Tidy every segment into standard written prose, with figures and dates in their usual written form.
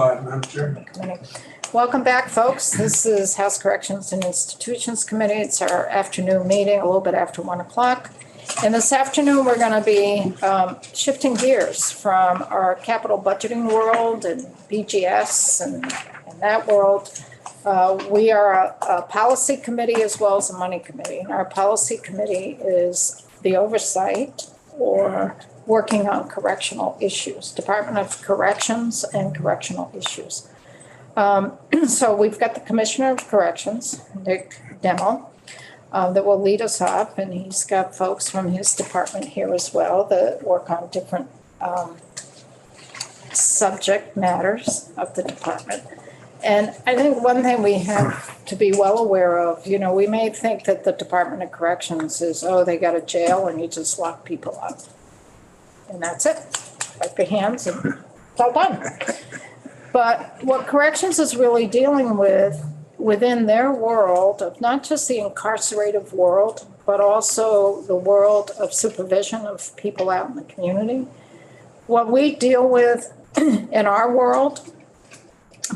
go ahead, Madam Chair. Welcome back, folks. This is House Corrections and Institutions Committee. It's our afternoon meeting, a little bit after 1 o'clock. And this afternoon, we're going to be shifting gears from our capital budgeting world and BGS and that world. We are a policy committee as well as a money committee. Our policy committee is the oversight or working on correctional issues, Department of Corrections and correctional issues. So we've got the Commissioner of Corrections, Nick Demmel, that will lead us up, and he's got folks from his department here as well that work on different subject matters of the department. And I think one thing we have to be well aware of, you know, we may think that the Department of Corrections is, oh, they got a jail and you just lock people up. And that's it. Wipe your hands and it's all done. But what corrections is really dealing with within their world of not just the incarcerative world, but also the world of supervision of people out in the community. What we deal with in our world,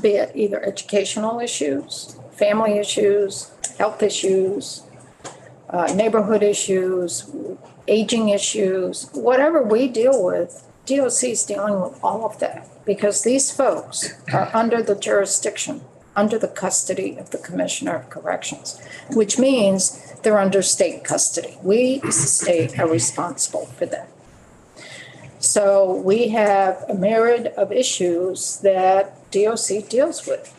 be it either educational issues, family issues, health issues, neighborhood issues, aging issues, whatever we deal with, DOC is dealing with all of that because these folks are under the jurisdiction, under the custody of the Commissioner of Corrections, which means they're under state custody. We, as a state, are responsible for them. So we have a myriad of issues that DOC deals with.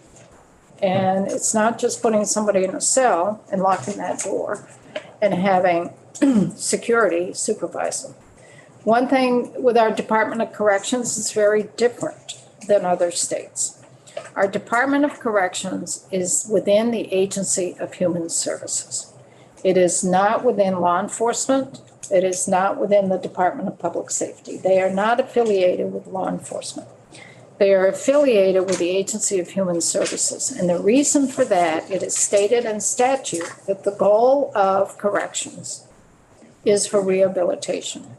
And it's not just putting somebody in a cell and locking that door and having security supervise them. One thing with our Department of Corrections is very different than other states. Our Department of Corrections is within the Agency of Human Services. It is not within law enforcement. It is not within the Department of Public Safety. They are not affiliated with law enforcement. They are affiliated with the Agency of Human Services. And the reason for that, it is stated in statute that the goal of corrections is for rehabilitation,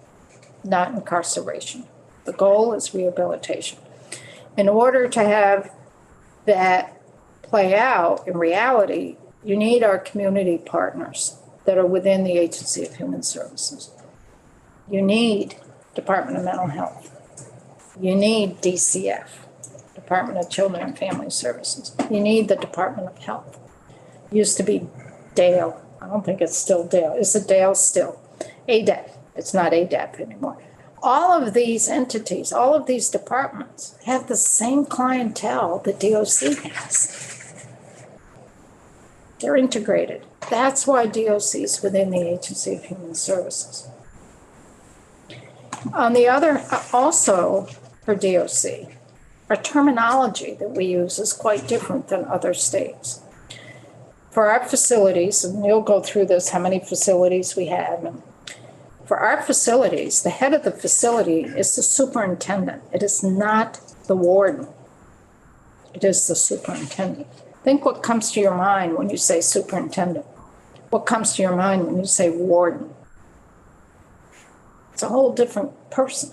not incarceration. The goal is rehabilitation. In order to have that play out in reality, you need our community partners that are within the Agency of Human Services. You need Department of Mental Health. You need DCF, Department of Children and Family Services. You need the Department of Health. Used to be Dale. I don't think it's still Dale. Is it Dale still? ADEP. It's not ADEP anymore. All of these entities, all of these departments have the same clientele that DOC has. They're integrated. That's why DOC is within the Agency of Human Services. On the other, also for DOC, our terminology that we use is quite different than other states. For our facilities, and you'll go through this, how many facilities we have. And for our facilities, the head of the facility is the superintendent. It is not the warden. It is the superintendent. Think what comes to your mind when you say superintendent. What comes to your mind when you say warden? It's a whole different person.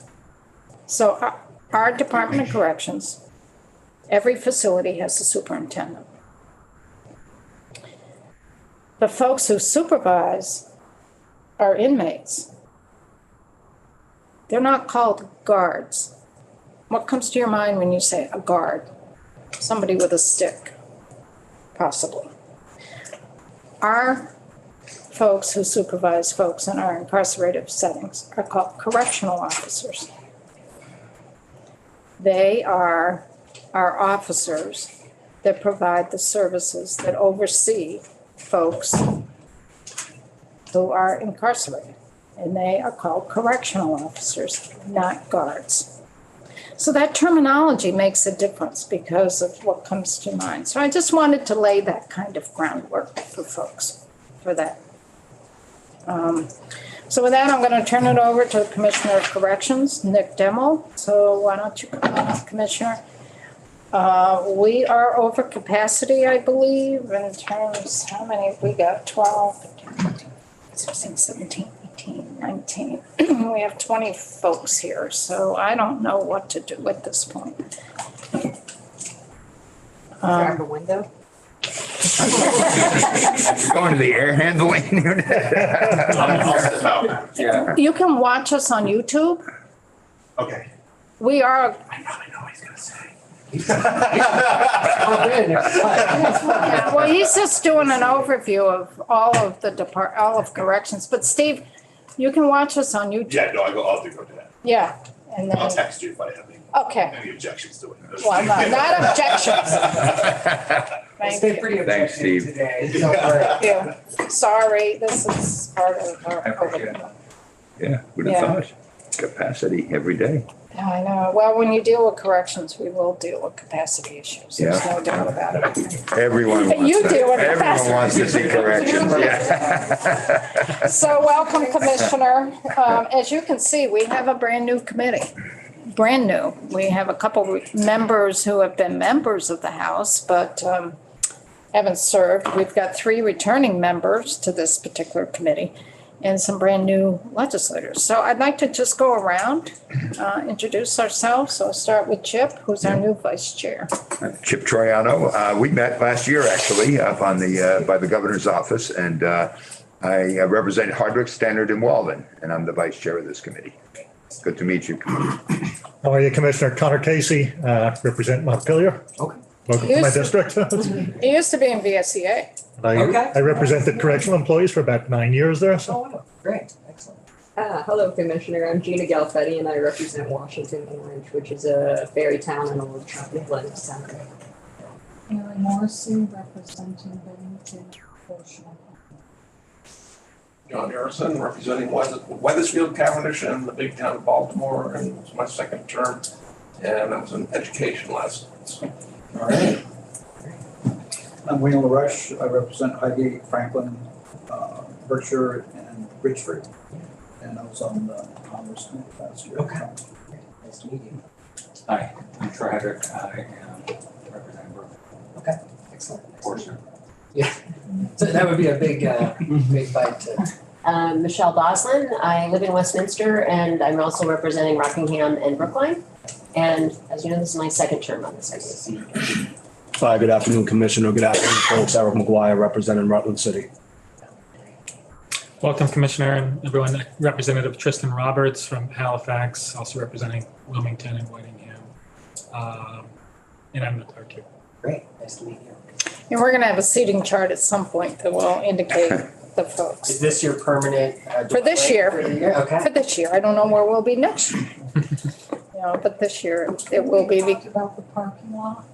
So our Department of Corrections, every facility has a superintendent. The folks who supervise our inmates, they're not called guards. What comes to your mind when you say a guard? Somebody with a stick, possibly. Our folks who supervise folks in our incarcerative settings are called correctional officers. They are our officers that provide the services that oversee folks who are incarcerated. And they are called correctional officers, not guards. So that terminology makes a difference because of what comes to mind. So I just wanted to lay that kind of groundwork for folks for that. So with that, I'm going to turn it over to the Commissioner of Corrections, Nick Demmel. So why don't you come on, Commissioner? We are over capacity, I believe, in terms, how many we got? 12, 15, 16, 17, 18, 19. We have 20 folks here, so I don't know what to do at this point. Drive a window? Going to the air handling unit. Yeah. You can watch us on YouTube. Okay. We are, I probably know what he's gonna say. yeah, well, he's just doing an overview of all of corrections. But Steve, you can watch us on YouTube. Yeah, no, I'll do that. Yeah, and I'll then, text you if I have okay. any objections to it. Well, not objections. Thank Stay you. pretty Thanks, objective Steve. today. Don't worry. Thank you. Sorry, this is part of our. I appreciate it. Yeah, would Yeah. have thought. Capacity every day. I know. Well, when you deal with corrections, we will deal with capacity issues. There's Yeah. no doubt about it. Everyone wants You that. do it Everyone fast. wants to see corrections, yeah. So welcome, Commissioner. As you can see, we have a brand new committee. Brand new. We have a couple members who have been members of the House, but haven't served. We've got 3 returning members to this particular committee and some brand new legislators. So I'd like to just go around, introduce ourselves. So I'll start with Chip, who's our new vice chair. Chip Troiano. We met last year, actually, up on by the governor's office, and I represent Hardwick, Standard, and Walden, and I'm the vice chair of this committee. Good to meet you. How are you, Commissioner? Connor Casey, represent Montpelier. Okay. Welcome to my Yes. district. He used to be in VSEA. Okay. I represented correctional employees for about 9 years there, so. Oh, wow. Great. Excellent. Hello, Commissioner. I'm Gina Galfetti, and I represent Washington Orange, which is a ferry town in Old Midland County. Mary Morrissey, representing Bennington portion of. John Harrison, representing Weathersfield, Cavendish, and the big town of Baltimore, and it's my second term. And I was in education last. All right. I'm Wayne LaRush. I represent Highgate, Franklin, Berkshire, and Bridgeford. And I was on the Commerce Committee last year. Okay. Nice to meet you. Hi, I'm Troy Hedrick. I am representing Brooklyn. Okay. Excellent. Portion. So that would be a big, big bite to. Michelle Boslin. I live in Westminster, and I'm also representing Rockingham and Brookline. And as you know, this is my second term on this committee. Hi, good afternoon, Commissioner. Good afternoon, folks. Eric McGuire, representing Rutland City. Welcome, Commissioner, and everyone. Representative Tristan Roberts from Halifax, also representing Wilmington and Whitingham. And I'm the clerk here. Great. Nice to meet you. And we're gonna have a seating chart at some point that will indicate the Is folks. this your permanent? For this year. For the year? Okay. For this year, I don't know where we'll be next year. You know, but this year it will be. Talk about the parking lot.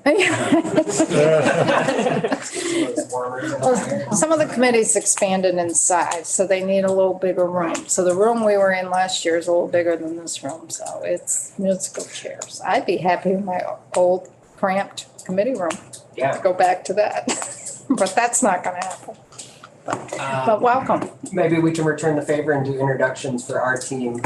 Some of the committees expanded in size, so they need a little bigger room. So the room we were in last year is a little bigger than this room, so it's musical chairs. I'd be happy in my old cramped committee room to Yeah. go back to that, but that's not gonna happen. But welcome. Maybe we can return the favor and do introductions for our team.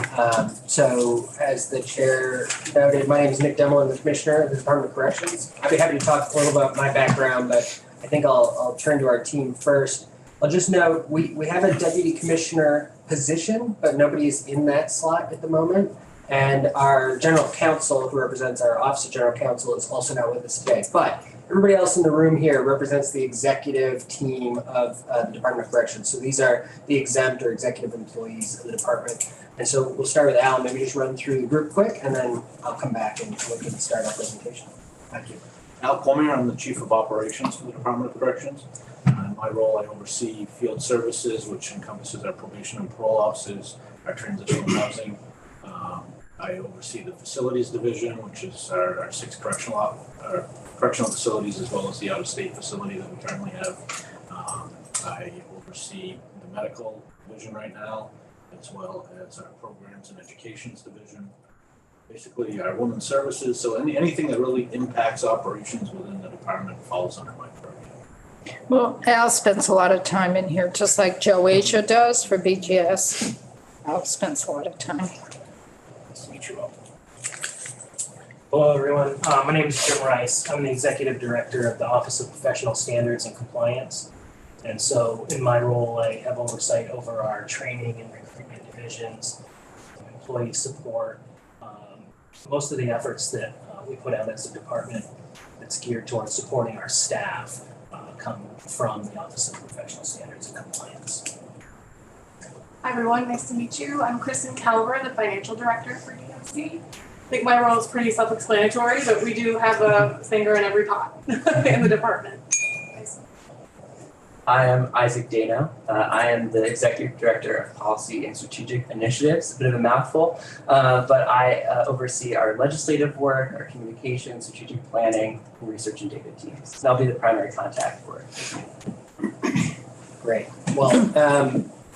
So as the chair noted, my name is Nick Demmel. I'm the Commissioner of the Department of Corrections. I'd be happy to talk a little about my background, but I think I'll turn to our team first. I'll just note, we have a Deputy Commissioner position, but nobody is in that slot at the moment. And our General Counsel, who represents our Office of General Counsel, is also not with us today. But everybody else in the room here represents the executive team of the Department of Corrections. So these are the exempt or executive employees of the department. And so we'll start with Al, maybe just run through the group quick, and then I'll come back and we can start our presentation. Thank you. Al Coleman, I'm the Chief of Operations for the Department of Corrections. In my role, I oversee field services, which encompasses our probation and parole offices, our transitional housing. I oversee the facilities division, which is our 6 correctional facilities, as well as the out-of-state facility that we currently have. I oversee the medical division right now, as well as our programs and educations division. Basically, our women's services. So anything that really impacts operations within the department falls under my purview. Well, Al spends a lot of time in here, just like Joe Asia does for BGS. Al spends a lot of time. Nice to meet you all. Hello, everyone. My name is Jim Rice. I'm the Executive Director of the Office of Professional Standards and Compliance. And so in my role, I have oversight over our training and recruitment divisions, employee support. Most of the efforts that we put out as a department that's geared towards supporting our staff come from the Office of Professional Standards and Compliance. Hi everyone, nice to meet you. I'm Kristen Caliber, the Financial Director for DMC. I think my role is pretty self-explanatory, but we do have a finger in every pot in the department. I am Isaac Dano. I am the Executive Director of Policy and Strategic Initiatives, a bit of a mouthful, but I oversee our legislative work, our communication, strategic planning, and research and data teams. And I'll be the primary contact for it. Great. Well,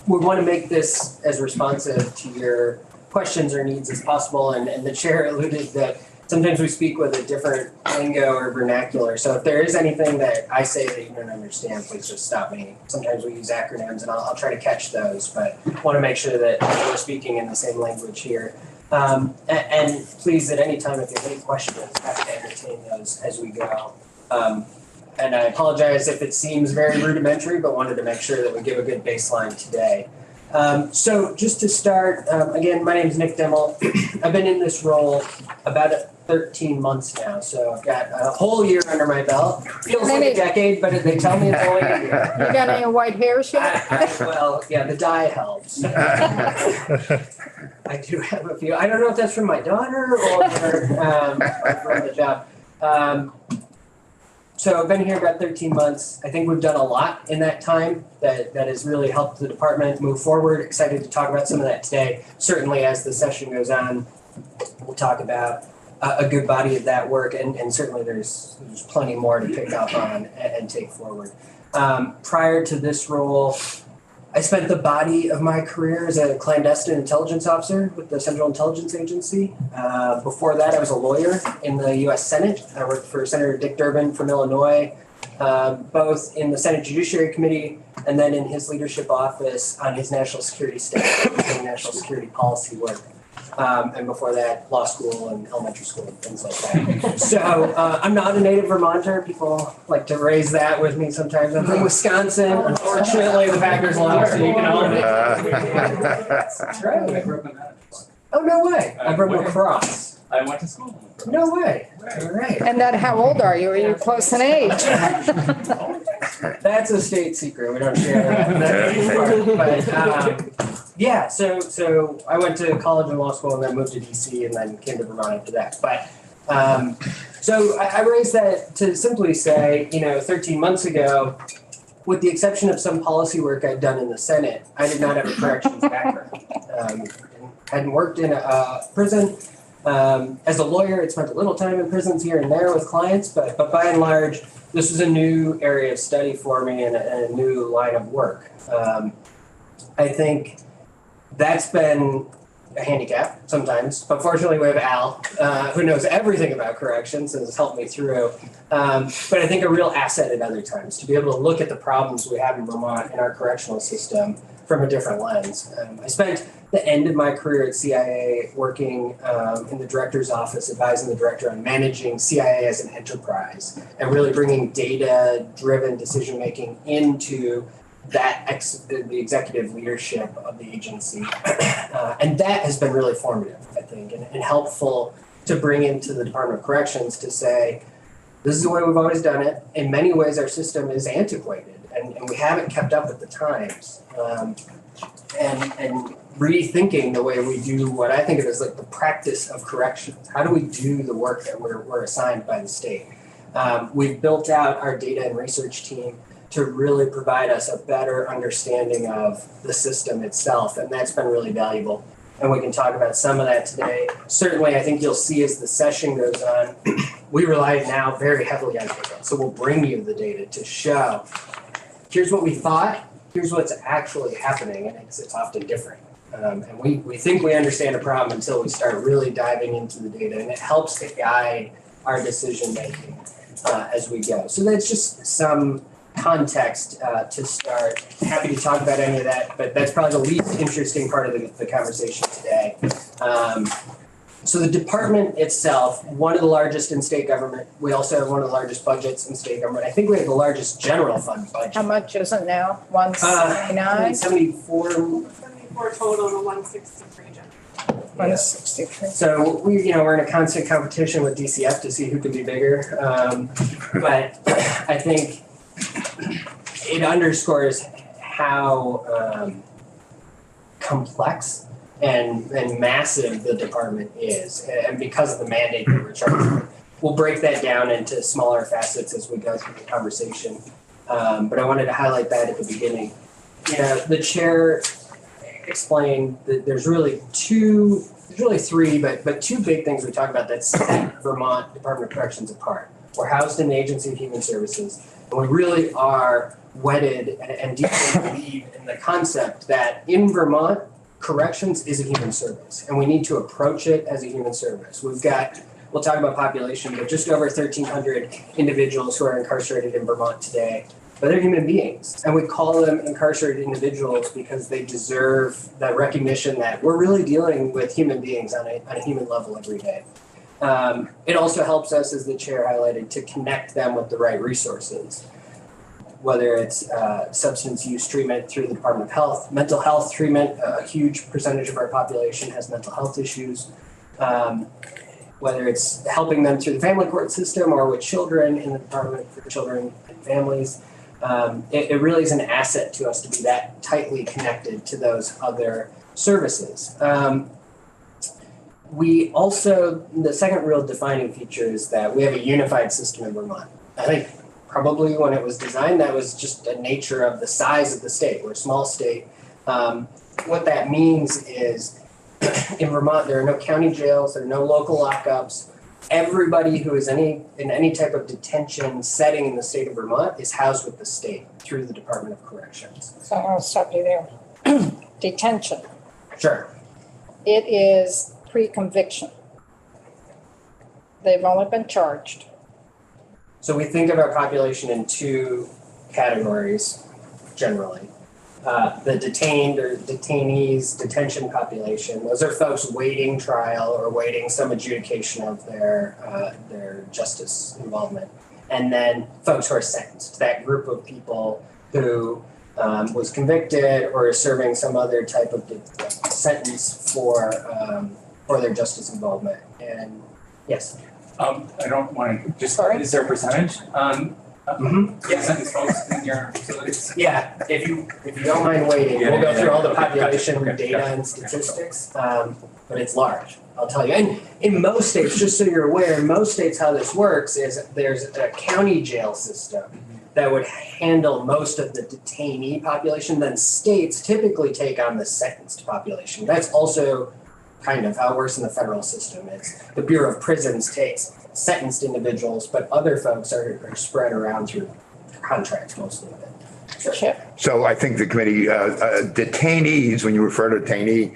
we want to make this as responsive to your questions or needs as possible, and the chair alluded that sometimes we speak with a different lingo or vernacular. So if there is anything that I say that you don't understand, please just stop me. Sometimes we use acronyms and I'll try to catch those, but want to make sure that we're speaking in the same language here. And please, at any time, if you have any questions, happy to entertain those as we go. And I apologize if it seems very rudimentary, but wanted to make sure that we give a good baseline today. So just to start, again, my name is Nick Demmel. I've been in this role about 13 months now, so I've got a whole year under my belt. Feels like a decade, but they tell me it's only a year. You got any white hairs yet? Well, yeah, the dye helps. I do have a few. I don't know if that's from my daughter or from the job. So I've been here about 13 months. I think we've done a lot in that time that has really helped the department move forward. Excited to talk about some of that today. Certainly as the session goes on, we'll talk about a good body of that work, and certainly there's plenty more to pick up on and take forward. Prior to this role, I spent the body of my career as a clandestine intelligence officer with the Central Intelligence Agency. Before that, I was a lawyer in the U.S. Senate. I worked for Senator Dick Durbin from Illinois, both in the Senate Judiciary Committee and then in his leadership office on his national security staff and national security policy work. And before that, law school and elementary school and things like that. So I'm not a native Vermonter. People like to raise that with me sometimes. I'm from Wisconsin. Unfortunately, the Packers lost, so you can all That's right. I grew up in that. Oh, no way. I grew up in Cross. I went to school. No way. All right. And then how old are you? Are you close in age? That's a state secret. We don't share that. But yeah, so I went to college and law school and then moved to DC and then came to Vermont after that. But so I raised that to simply say, 13 months ago, with the exception of some policy work I'd done in the Senate, I did not have a corrections background. Hadn't worked in a prison. As a lawyer, I'd spent a little time in prisons here and there with clients, but by and large, this was a new area of study for me and a new line of work. I think that's been a handicap sometimes, but fortunately we have Al, who knows everything about corrections and has helped me through. But I think a real asset at other times to be able to look at the problems we have in Vermont in our correctional system from a different lens. I spent the end of my career at CIA working in the director's office, advising the director on managing CIA as an enterprise and really bringing data-driven decision-making into the executive leadership of the agency. And that has been really formative, I think, and helpful to bring into the Department of Corrections to say, this is the way we've always done it. In many ways, our system is antiquated and we haven't kept up with the times. And rethinking the way we do what I think of as like the practice of corrections. How do we do the work that we're assigned by the state? We've built out our data and research team to really provide us a better understanding of the system itself, and that's been really valuable. And we can talk about some of that today. Certainly, I think you'll see as the session goes on, we rely now very heavily on data. So we'll bring you the data to show, here's what we thought, here's what's actually happening, and it's often different. And we think we understand a problem until we start really diving into the data, and it helps to guide our decision making as we go. So that's just some context to start. Happy to talk about any of that, but that's probably the least interesting part of the conversation today. So the department itself, one of the largest in state government. We also have one of the largest budgets in state government. I think we have the largest general fund budget. How much is it now? 179? 74. 74 total and 163 general. 163. So we're in a constant competition with DCF to see who can be bigger. But I think it underscores how complex and massive the department is. And because of the mandate that we're charged with, we'll break that down into smaller facets as we go through the conversation. But I wanted to highlight that at the beginning. The chair explained that there's really three, but two big things we talk about that set Vermont Department of Corrections apart. We're housed in the Agency of Human Services, and we really are wedded and deeply believe in the concept that in Vermont, corrections is a human service, and we need to approach it as a human service. We'll talk about population, but just over 1,300 individuals who are incarcerated in Vermont today. But they're human beings, and we call them incarcerated individuals because they deserve that recognition that we're really dealing with human beings on a human level every day. It also helps us, as the chair highlighted, to connect them with the right resources, whether it's substance use treatment through the Department of Health, mental health treatment. A huge percentage of our population has mental health issues. Whether it's helping them through the family court system or with children in the Department for Children and Families. It really is an asset to us to be that tightly connected to those other services. We also, the second real defining feature is that we have a unified system in Vermont. I think probably when it was designed, that was just the nature of the size of the state. We're a small state. What that means is in Vermont, there are no county jails, there are no local lockups. Everybody who is in any type of detention setting in the state of Vermont is housed with the state through the Department of Corrections. So I'll stop you there. Detention. Sure. It is pre-conviction. They've only been charged. So we think of our population in two categories, generally. The detained or detainees, detention population, those are folks waiting trial or waiting some adjudication of their justice involvement. And then folks who are sentenced, that group of people who was convicted or is serving some other type of sentence for their justice involvement. And yes. I don't want to Sorry? Is there a percentage? Yes. Folks in your facilities? Yeah, if you don't mind waiting, we'll go through all the population data and statistics, but it's large, I'll tell you. And in most states, just so you're aware, in most states how this works is there's a county jail system that would handle most of the detainee population, then states typically take on the sentenced population. That's also kind of how it works in the federal system. It's the Bureau of Prisons takes sentenced individuals, but other folks are spread around through contracts, mostly of it. Sure. So I think the committee, detainees, when you refer to detainee,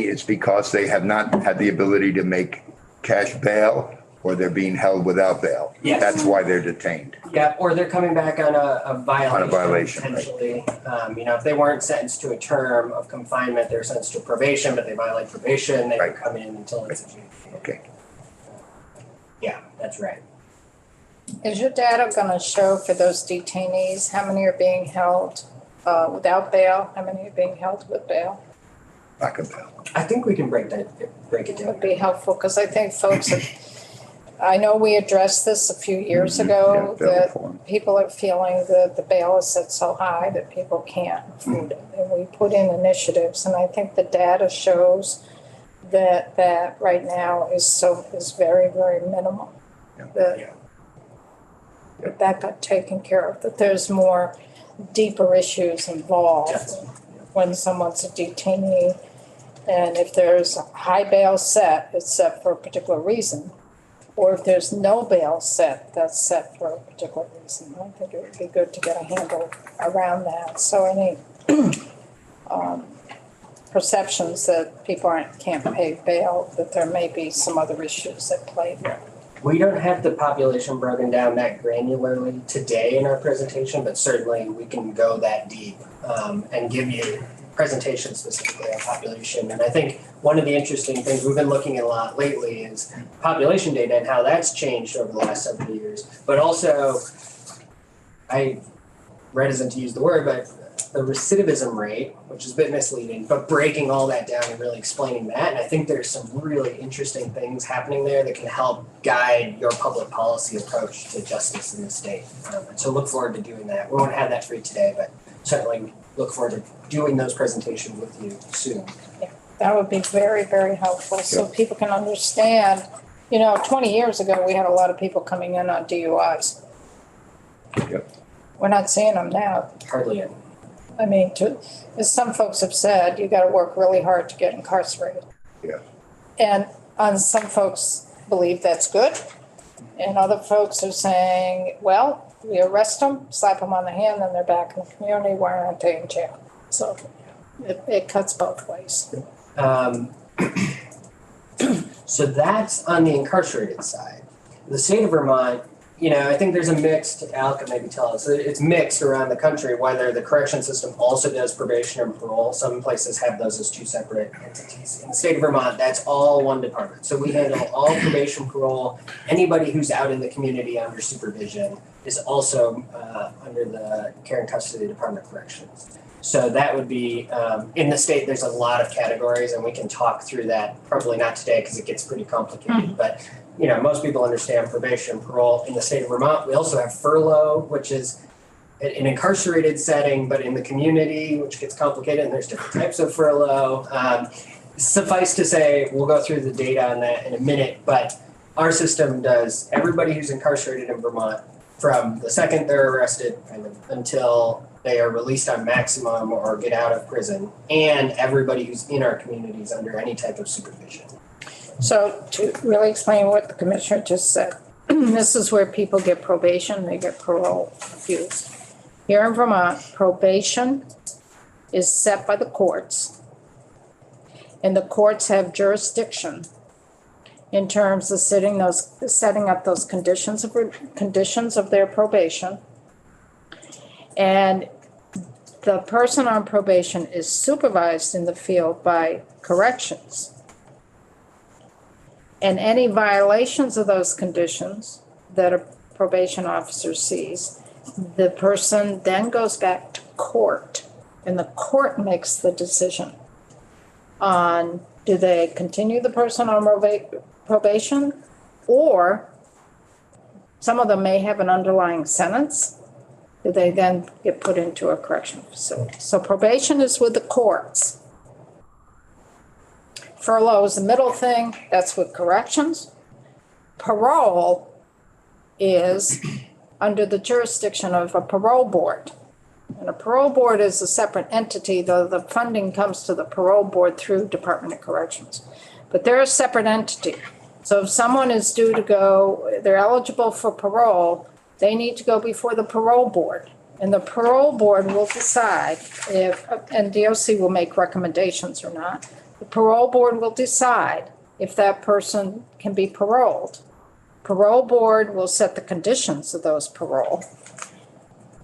it's because they have not had the ability to make cash bail or they're being held without bail. Yes. That's why they're detained. Yeah, or they're coming back on a violation. On a violation, right. Potentially. If they weren't sentenced to a term of confinement, they're sentenced to probation, but they violate probation, they can come in until it's adjudicated. Okay. Yeah, that's right. Is your data going to show for those detainees, how many are being held without bail? How many are being held with bail? Lack of bail. I think we can break it It down. would be helpful because I think folks have, I know we addressed this a few years ago, Yeah, bail that reform. people are feeling that the bail is set so high that people can't afford it. And we put in initiatives, and I think the data shows that right now is very, very minimal. That got taken care of, that there's more deeper issues involved when someone's a detainee. And if there's a high bail set, it's set for a particular reason. Or if there's no bail set, that's set for a particular reason. I think it would be good to get a handle around that. So any perceptions that people can't pay bail, that there may be some other issues at play there. We don't have the population broken down that granularly today in our presentation, but certainly we can go that deep and give you presentations specifically on population. And I think one of the interesting things we've been looking at a lot lately is population data and how that's changed over the last several years. But also, I'm reticent to use the word, but the recidivism rate, which is a bit misleading, but breaking all that down and really explaining that. And I think there's some really interesting things happening there that can help guide your public policy approach to justice in the state. And so look forward to doing that. We won't have that for you today, but certainly look forward to doing those presentations with you soon. That would be very, very helpful so people can understand. 20 years ago, we had a lot of people coming in on DUIs. Yep. We're not seeing them now. Hardly any. I mean, as some folks have said, you got to work really hard to get incarcerated. Yeah. And some folks believe that's good. And other folks are saying, well, we arrest them, slap them on the hand, then they're back in the community. Why aren't they in jail? So it cuts both ways. So that's on the incarcerated side. The state of Vermont, I think there's a mixed, Al can maybe tell us, it's mixed around the country whether the correction system also does probation and parole. Some places have those as two separate entities. In the state of Vermont, that's all one department. So we handle all probation, parole. Anybody who's out in the community under supervision is also under the care and custody Department of Corrections. So that would be, in the state, there's a lot of categories, and we can talk through that, probably not today because it gets pretty complicated, but most people understand probation and parole. In the state of Vermont, we also have furlough, which is an incarcerated setting, but in the community, which gets complicated, and there's different types of furlough. Suffice to say, we'll go through the data on that in a minute, but our system does everybody who's incarcerated in Vermont from the second they're arrested until they are released on maximum or get out of prison, and everybody who's in our communities under any type of supervision. So to really explain what the commissioner just said, this is where people get probation, they get parole refused. Here in Vermont, probation is set by the courts, and the courts have jurisdiction in terms of setting up those conditions of their probation. And the person on probation is supervised in the field by corrections. And any violations of those conditions that a probation officer sees, the person then goes back to court, and the court makes the decision on do they continue the person on probation, or some of them may have an underlying sentence. Do they then get put into a correctional facility? So probation is with the courts. Furlough is the middle thing, that's with corrections. Parole is under the jurisdiction of a parole board. And a parole board is a separate entity, though the funding comes to the parole board through Department of Corrections. But they're a separate entity. So if someone is due to go, they're eligible for parole, they need to go before the parole board. And the parole board will decide if, and DOC will make recommendations or not. The parole board will decide if that person can be paroled. Parole board will set the conditions of those parole.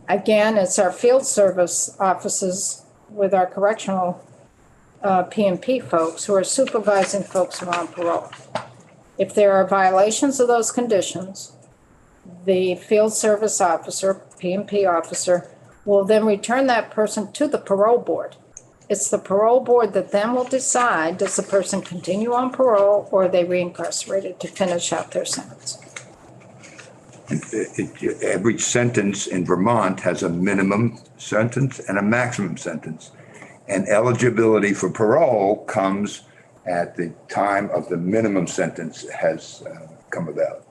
Again, it's our field service offices with our correctional P&P folks who are supervising folks who are on parole. If there are violations of those conditions, the field service officer, P&P officer, will then return that person to the parole board. It's the parole board that then will decide, does the person continue on parole or are they reincarcerated to finish out their sentence? Every sentence in Vermont has a minimum sentence and a maximum sentence. And eligibility for parole comes at the time of the minimum sentence has come about.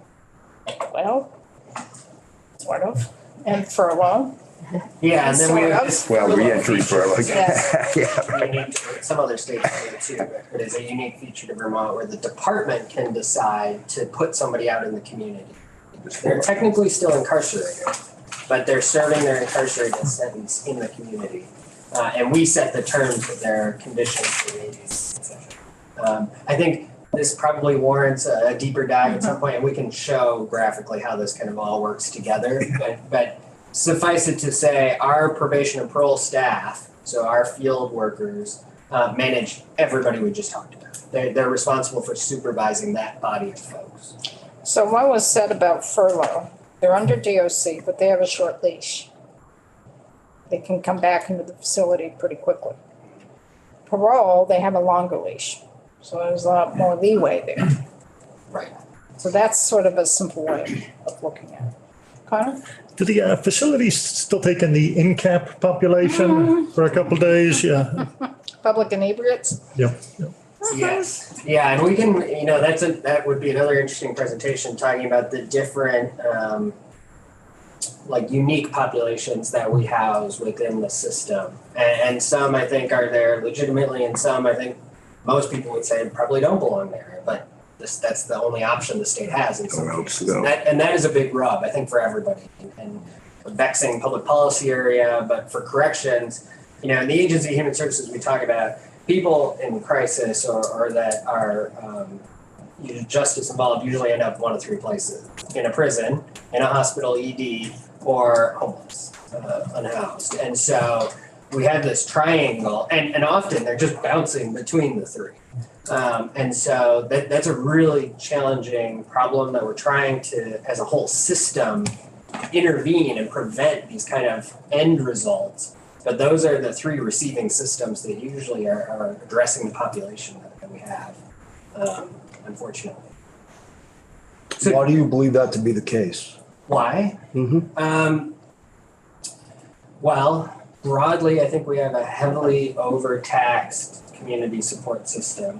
Well, sort of. And furlough. Yeah, and then we have this. Well, reentry furlough. Yeah. Unique to, some other states do it too, but it is a unique feature to Vermont where the department can decide to put somebody out in the community. They're technically still incarcerated, but they're serving their incarcerated sentence in the community. And we set the terms of their conditions for release, etc. I think this probably warrants a deeper dive at some point, and we can show graphically how this kind of all works together. But suffice it to say, our probation and parole staff, so our field workers, manage everybody we just talked about. They're responsible for supervising that body of folks. So what was said about furlough? They're under DOC, but they have a short leash. they can come back into the facility pretty quickly. Parole, they have a longer leash, so there's a lot more leeway there. Right. So that's sort of a simple way of looking at it. Connor? Do the facilities still take in the in-cap population for a couple days? Yeah. Public inebriates? Yep. Yes, yeah, and we can, that would be another interesting presentation, talking about the different, like unique populations that we house within the system. And some I think are there legitimately, and some I think most people would say probably don't belong there, but that's the only option the state has in some cases. And that is a big rub, I think, for everybody, and a vexing public policy area. But for corrections, in the agency of human services, we talk about people in crisis or that are justice involved usually end up one of three places: in a prison, in a hospital ED, or homeless, unhoused. And so we have this triangle, and often they're just bouncing between the three. And so that's a really challenging problem that we're trying to, as a whole system, intervene and prevent these kind of end results. But those are the three receiving systems that usually are addressing the population that we have, unfortunately. So, why do you believe that to be the case? Why? Well, broadly, I think we have a heavily overtaxed community support system.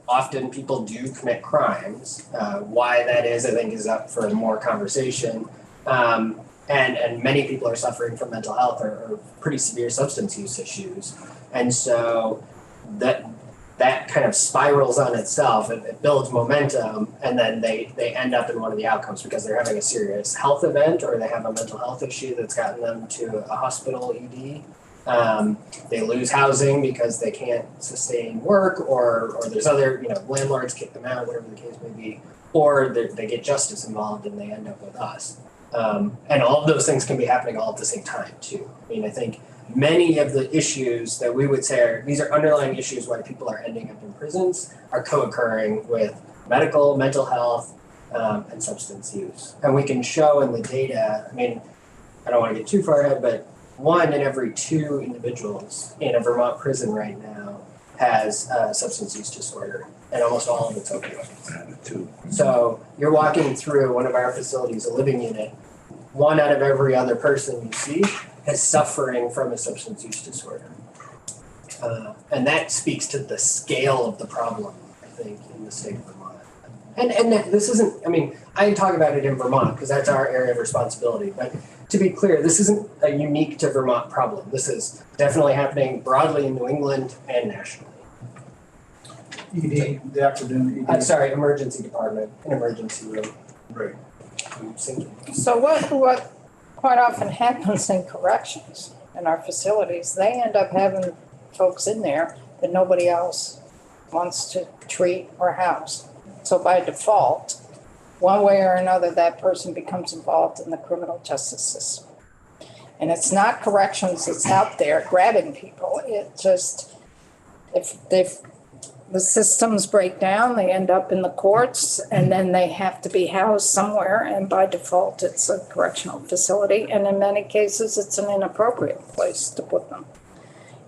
Often people do commit crimes. Why that is, I think, is up for more conversation. And many people are suffering from mental health or pretty severe substance use issues. And so that kind of spirals on itself. It builds momentum, and then they end up in one of the outcomes because they're having a serious health event or they have a mental health issue that's gotten them to a hospital ED. They lose housing because they can't sustain work, or there's other, landlords kick them out, whatever the case may be, or they get justice involved and they end up with us. And all of those things can be happening all at the same time too. I think many of the issues that we would say these are underlying issues why people are ending up in prisons are co-occurring with mental health, and substance use. And we can show in the data, I don't want to get too far ahead, but 1 in every 2 individuals in a Vermont prison right now has a substance use disorder, and almost all of it's opioid. So you're walking through one of our facilities, a living unit, 1 out of every other person you see is suffering from a substance use disorder. And that speaks to the scale of the problem, I think, in the state of Vermont. And this isn't, I talk about it in Vermont because that's our area of responsibility, but to be clear, this isn't a unique to Vermont problem. This is definitely happening broadly in New England and nationally. ED, the acronym ED. Sorry, emergency department, an emergency room. Right. So what quite often happens in corrections in our facilities, they end up having folks in there that nobody else wants to treat or house. So by default, one way or another, that person becomes involved in the criminal justice system. And it's not corrections that's out there grabbing people. It just, if the systems break down, they end up in the courts, and then they have to be housed somewhere, and by default, it's a correctional facility. And in many cases, it's an inappropriate place to put them.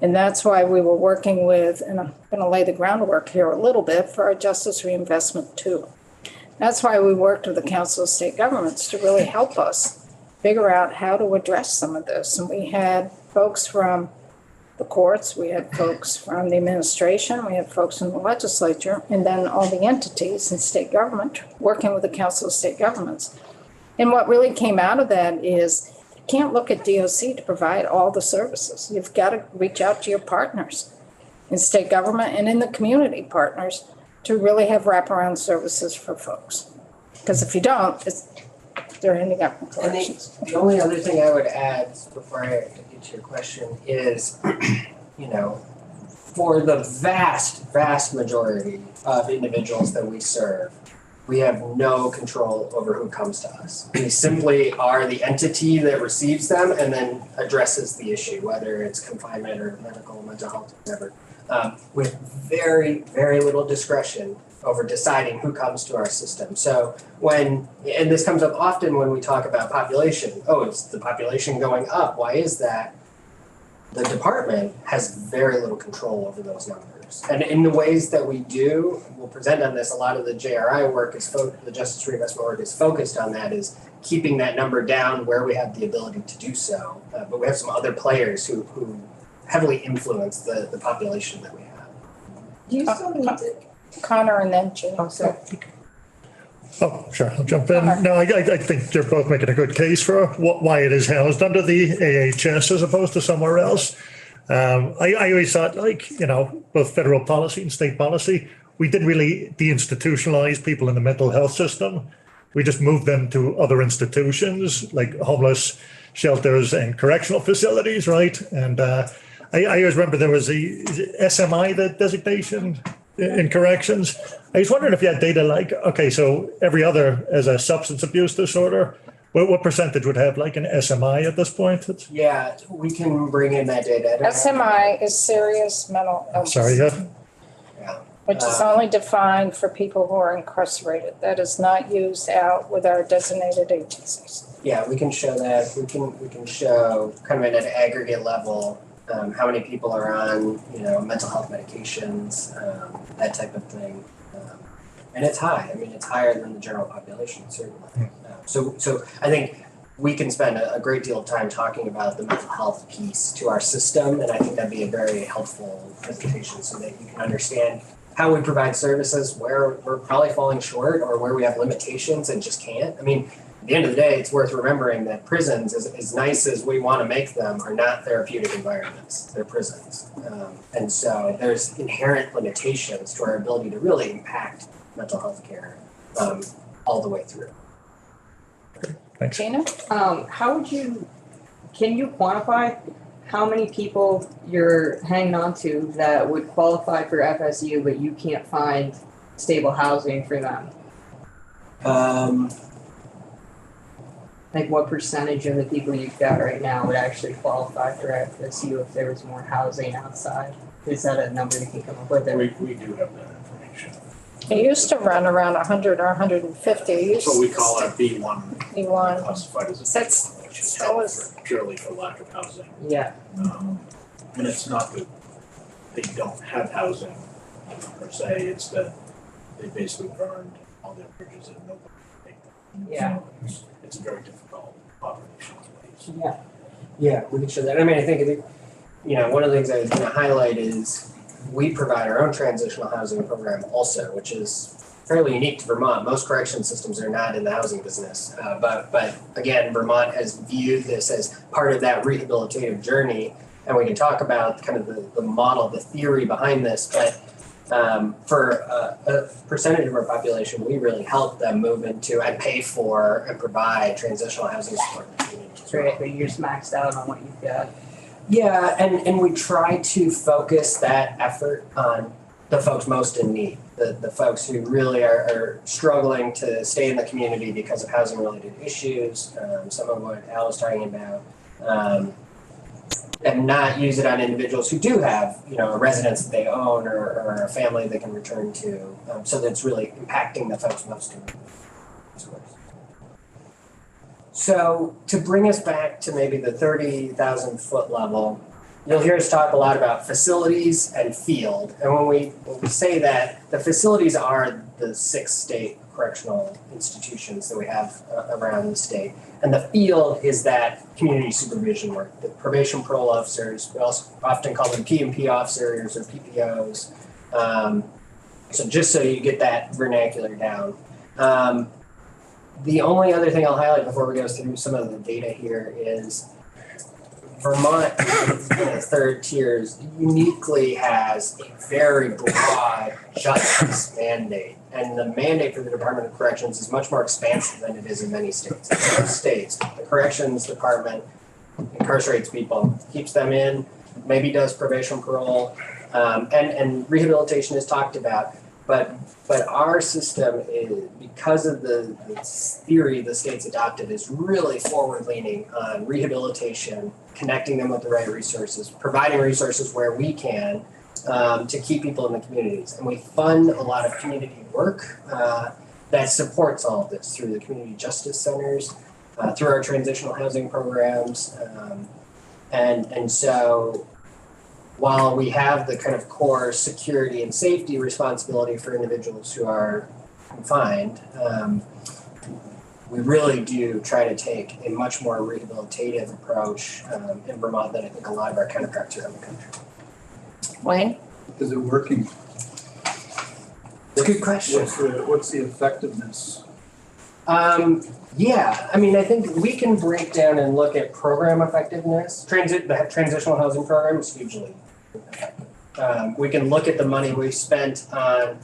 And that's why we were working with, and I'm going to lay the groundwork here a little bit, for our Justice Reinvestment 2. That's why we worked with the Council of State Governments to really help us figure out how to address some of this. And we had folks from the courts, we had folks from the administration, we had folks in the legislature, and then all the entities in state government working with the Council of State Governments. And what really came out of that is you can't look at DOC to provide all the services. You've got to reach out to your partners in state government and in the community partners to really have wraparound services for folks. Because if you don't, they're ending up in corrections. The only other thing I would add before I get to your question is, for the vast majority of individuals that we serve, we have no control over who comes to us. We simply are the entity that receives them and then addresses the issue, whether it's confinement or mental health, whatever. With very, very little discretion over deciding who comes to our system. So and this comes up often when we talk about population. Oh, is the population going up? Why is that? The department has very little control over those numbers. And in the ways that we do, we'll present on this, a lot of the JRI work the Justice Reinvestment work is focused on that, is keeping that number down where we have the ability to do so. But we have some other players who heavily influence the population that we have. Do you still need to? Connor and then Jim. Oh, sorry. Oh, sure, I'll jump in. No, I think you're both making a good case for why it is housed under the AHS as opposed to somewhere else. I always thought, both federal policy and state policy, we didn't really deinstitutionalize people in the mental health system. We just moved them to other institutions like homeless shelters and correctional facilities, right? And I always remember there was the SMI, the designation in corrections. I was wondering if you had data like, okay, so every other as a substance abuse disorder, what percentage would have like an SMI at this point? Yeah, we can bring in that data. SMI is serious mental illness. Sorry, yeah. Which is only defined for people who are incarcerated. That is not used out with our designated agencies. Yeah, we can show that. We can show kind of at an aggregate level how many people are on, mental health medications, that type of thing. And it's high. I mean, it's higher than the general population, certainly. So I think we can spend a great deal of time talking about the mental health piece to our system, and I think that'd be a very helpful presentation so that you can understand how we provide services, where we're probably falling short or where we have limitations and just can't. I mean, at the end of the day, it's worth remembering that prisons, as nice as we want to make them, are not therapeutic environments. They're prisons. And so there's inherent limitations to our ability to really impact mental health care all the way through. Thanks. Gina? Can you quantify how many people you're hanging on to that would qualify for FSU, but you can't find stable housing for them? Like what percentage of the people you've got right now would actually qualify for FSU if there was more housing outside? Is that a number you can come up with? We do have that information. It used to run around 100 or 150. That's what we call our B1. B1. Classified as a That's B1, which is still held is. purely for lack of housing. Yeah. And it's not that they don't have housing per se, it's that they basically burned all their bridges and nobody can take them. Yeah. So it's a very difficult population to raise. Yeah. Yeah, we can show that. I mean, I think, one of the things I was going to highlight is we provide our own transitional housing program also, which is fairly unique to Vermont. Most correction systems are not in the housing business. But again, Vermont has viewed this as part of that rehabilitative journey. And we can talk about kind of the model, the theory behind this. But for a percentage of our population, we really help them move into and pay for and provide transitional housing support in the community. That's right, but you're just maxed out on what you've got. Yeah, and we try to focus that effort on the folks most in need, the folks who really are struggling to stay in the community because of housing related issues, some of what Al was talking about, and not use it on individuals who do have, a residence that they own or a family they can return to, so that it's really impacting the folks most in need. So to bring us back to maybe the 30,000 foot level, you'll hear us talk a lot about facilities and field. And when we say that, the facilities are the 6 state correctional institutions that we have around the state. And the field is that community supervision work, the probation parole officers, we also often call them P&P officers or PPOs. So just so you get that vernacular down. The only other thing I'll highlight before we go through some of the data here is Vermont, in the third tiers, uniquely has a very broad justice mandate. And the mandate for the Department of Corrections is much more expansive than it is in many states. In most states, the Corrections Department incarcerates people, keeps them in, maybe does probation parole, and rehabilitation is talked about. But our system is, because of the theory the state's adopted, is really forward-leaning on rehabilitation, connecting them with the right resources, providing resources where we can, to keep people in the communities. And we fund a lot of community work that supports all of this through the community justice centers, through our transitional housing programs. And so while we have the kind of core security and safety responsibility for individuals who are confined, we really do try to take a much more rehabilitative approach in Vermont than I think a lot of our counterparts around the country. Wayne? Is it working? It's a good question. What's the effectiveness? Yeah, I mean, I think we can break down and look at program effectiveness. The transitional housing program is hugely effective. We can look at the money we've spent on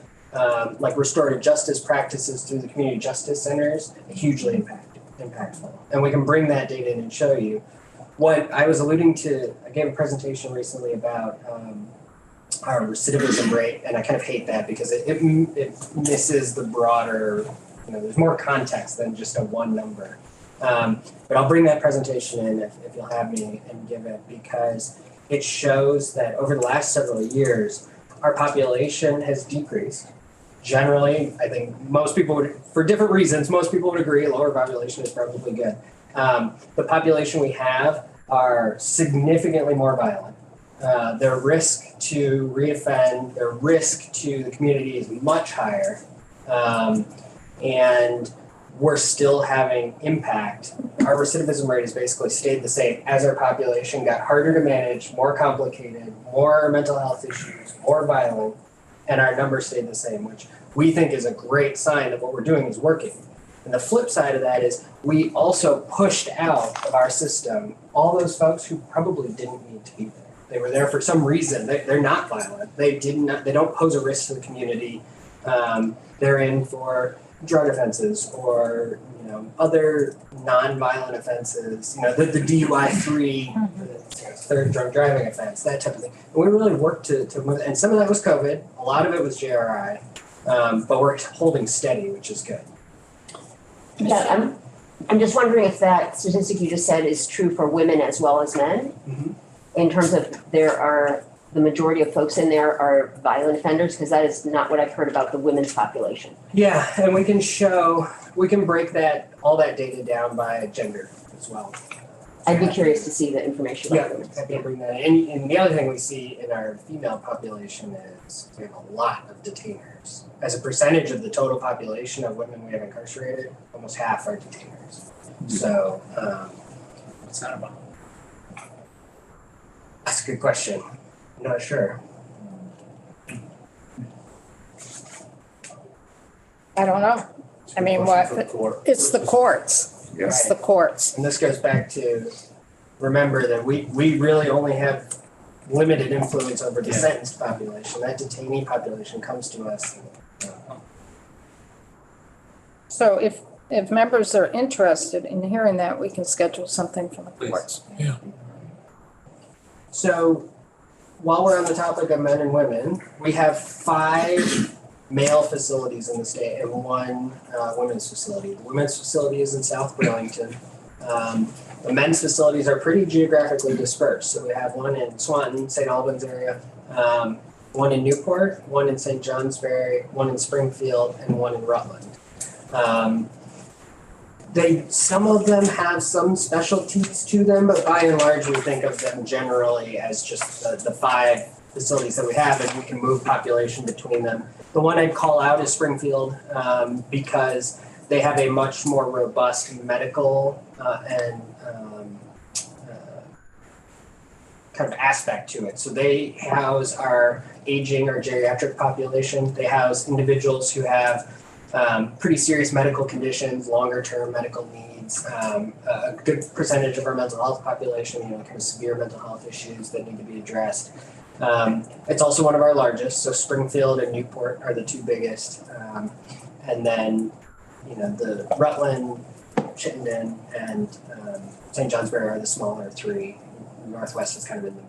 like restorative justice practices through the community justice centers, hugely impactful. And we can bring that data in and show you. What I was alluding to, I gave a presentation recently about our recidivism rate, and I kind of hate that because it misses the broader, there's more context than just a one number. But I'll bring that presentation in if you'll have me and give it, because it shows that over the last several years, our population has decreased. Generally, I think most people would, for different reasons, most people would agree lower population is probably good. The population we have are significantly more violent. Their risk to reoffend, their risk to the community is much higher. And we're still having impact. Our recidivism rate has basically stayed the same as our population got harder to manage, more complicated, more mental health issues, more violent, and our numbers stayed the same, which we think is a great sign that what we're doing is working. And the flip side of that is we also pushed out of our system all those folks who probably didn't need to be there. They were there for some reason. They're not violent. They don't pose a risk to the community. They're in for drug offenses or other non-violent offenses. The DUI-3, third drunk driving offense, that type of thing. And we really worked to move. And some of that was COVID. A lot of it was JRI. But we're holding steady, which is good. Yeah, I'm just wondering if that statistic you just said is true for women as well as men, in terms of the majority of folks in there are violent offenders, because that is not what I've heard about the women's population. Yeah, and we can break all that data down by gender as well. I'd be curious to see the information about women. I can bring that in. And the other thing we see in our female population is we have a lot of detainers. As a percentage of the total population of women we have incarcerated, almost half are detainers. So, What's that about? That's a good question. I'm not sure. I don't know. I mean, it's the courts. Yeah. It's the courts. And this goes back to remember that we really only have limited influence over the sentenced population. That detainee population comes to us. So if members are interested in hearing that, we can schedule something for the courts. Yeah. So while we're on the topic of men and women, we have 5 male facilities in the state and 1 women's facility. The women's facility is in South Burlington. The men's facilities are pretty geographically dispersed. So we have one in Swanton, St. Albans area, one in Newport, one in St. Johnsbury, one in Springfield, and one in Rutland. Some of them have some specialties to them, but by and large, we think of them generally as just the 5 facilities that we have, and we can move population between them. The one I'd call out is Springfield, because they have a much more robust medical and kind of aspect to it. So they house our aging or geriatric population. They house individuals who have pretty serious medical conditions, longer-term medical needs, a good percentage of our mental health population, kind of severe mental health issues that need to be addressed. It's also one of our largest, so Springfield and Newport are the 2 biggest. And then, the Rutland, Chittenden, and St. Johnsbury are the smaller 3. Northwest is kind of in the...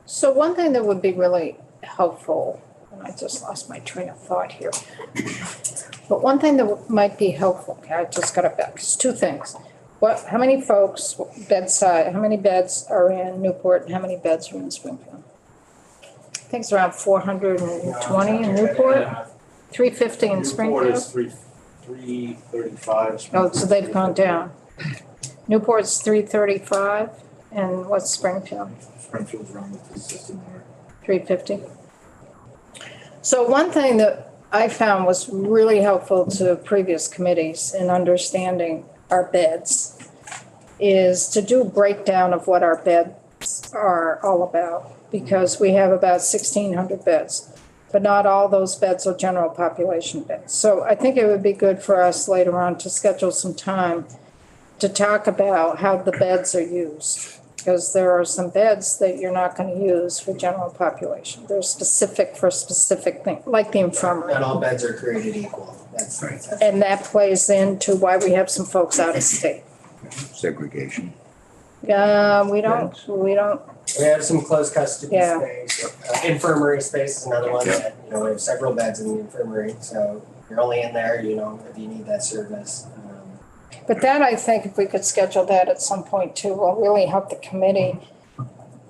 So one thing that would be really helpful, and I just lost my train of thought here. But one thing that might be helpful, okay, I just got it back, it's 2 things. How many folks, how many beds are in Newport and how many beds are in Springfield? think it's around 420 in Newport, 350 in Newport Springfield. is 335. Oh, so they've gone down. Newport's 335, and what's Springfield? Springfield's around the system there. 350. So one thing that I found was really helpful to previous committees in understanding our beds is to do a breakdown of what our beds are all about, because we have about 1,600 beds, but not all those beds are general population beds. So I think it would be good for us later on to schedule some time to talk about how the beds are used, because there are some beds that you're not going to use for general population. They're specific for specific things, like the infirmary. Not all beds are created equal. That's right. And that plays into why we have some folks out of state. Segregation. We don't. We have some closed custody Yeah. space. Infirmary space is another one that, we have several beds in the infirmary, so you're only in there, if you need that service. But that, I think, if we could schedule that at some point too, will really help the committee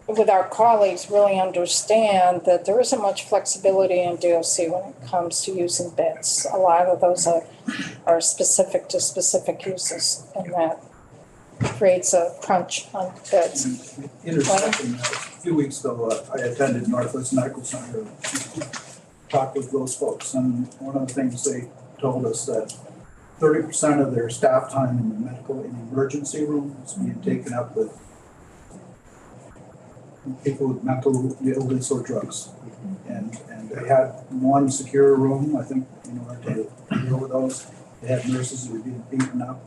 with our colleagues really understand that there isn't much flexibility in DOC when it comes to using beds. A lot of those are specific to specific uses, and that creates a crunch on beds. Intersection, a few weeks ago, I attended Northwest Medical Center, talked with those folks, and one of the things they told us that 30% of their staff time in the emergency room is being taken up with people with mental illness or drugs. And they had one secure room, I think, in order to deal with those. They had nurses who were being beaten up,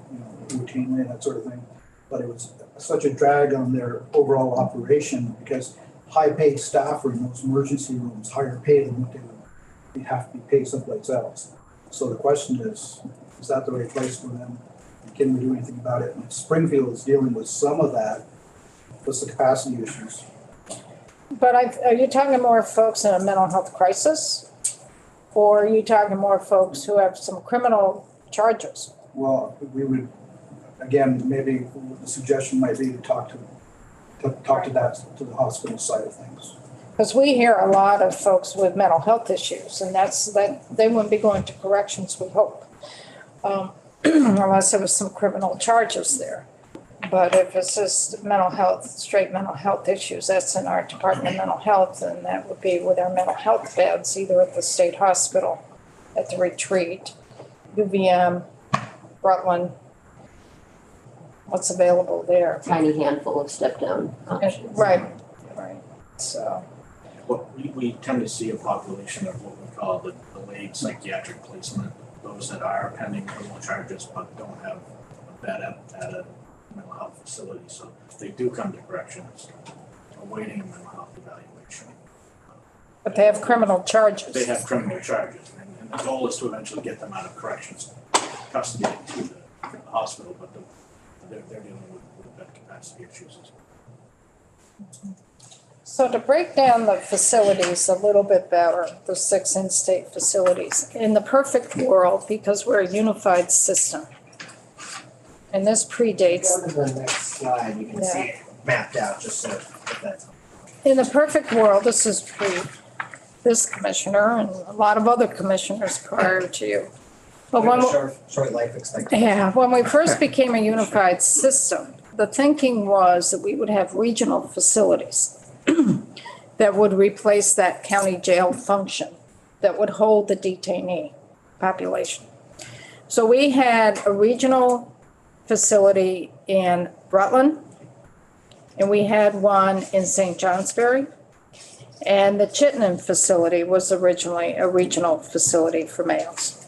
routinely and that sort of thing. But it was such a drag on their overall operation because high-paid staff are in those emergency rooms, higher paid than what they would have to be paid someplace else. So the question is that the right place for them? And can we do anything about it? And Springfield is dealing with some of that, plus the capacity issues. But are you talking more folks in a mental health crisis? Or are you talking more folks who have some criminal charges? Well, we would, again, maybe the suggestion might be to talk to the hospital side of things. Because we hear a lot of folks with mental health issues, and they wouldn't be going to corrections, we hope, unless there was some criminal charges there. But if it's just mental health, straight mental health issues, that's in our Department of Mental Health, and that would be with our mental health beds, either at the state hospital, at the retreat, UVM, Rutland, what's available there. Tiny handful of step-down options. Right. So. Well, we tend to see a population of what we call the delayed psychiatric placement, those that are pending criminal charges but don't have a bed at a mental health facility. So they do come to corrections, awaiting a mental health evaluation. But they have criminal charges. They have criminal charges, and the goal is to eventually get them out of corrections custody to the hospital, but they're dealing with bed capacity issues as well. So to break down the facilities a little bit better, the 6 in-state facilities, in the perfect world, because we're a unified system, and this predates. Go to the next slide, you can see it mapped out, just so if that's. In the perfect world, this is this commissioner and a lot of other commissioners prior to you. But when short life expectancy. Yeah, when we first became a unified system, the thinking was that we would have regional facilities that would replace that county jail function that would hold the detainee population. So we had a regional facility in Rutland, and we had one in St. Johnsbury. And the Chittenden facility was originally a regional facility for males.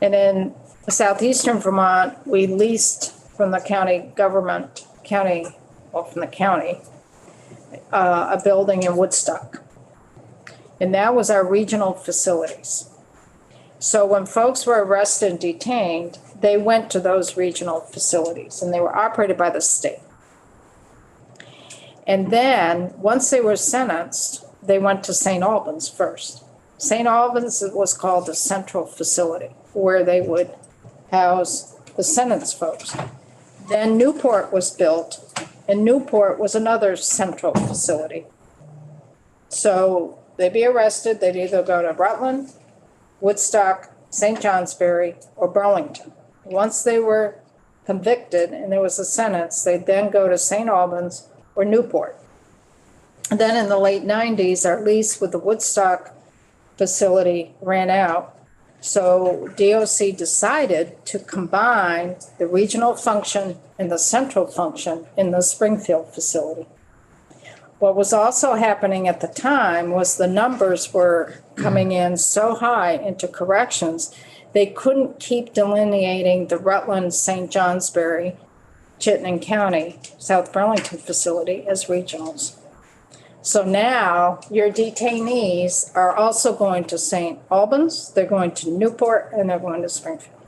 And in southeastern Vermont, we leased from the county government, from the county, a building in Woodstock. And that was our regional facilities. So when folks were arrested and detained, they went to those regional facilities, and they were operated by the state. And then, once they were sentenced, they went to St. Albans first. St. Albans was called the central facility, where they would house the sentenced folks. Then Newport was built, and Newport was another central facility. So they'd be arrested, they'd either go to Rutland, Woodstock, St. Johnsbury, or Burlington. Once they were convicted and there was a sentence, they'd then go to St. Albans or Newport. And then in the late 90s, our lease with the Woodstock facility ran out. So DOC decided to combine the regional function and the central function in the Springfield facility. What was also happening at the time was the numbers were coming in so high into corrections, they couldn't keep delineating the Rutland, St. Johnsbury, Chittenden County, South Burlington facility as regionals. So now your detainees are also going to St. Albans, they're going to Newport, and they're going to Springfield.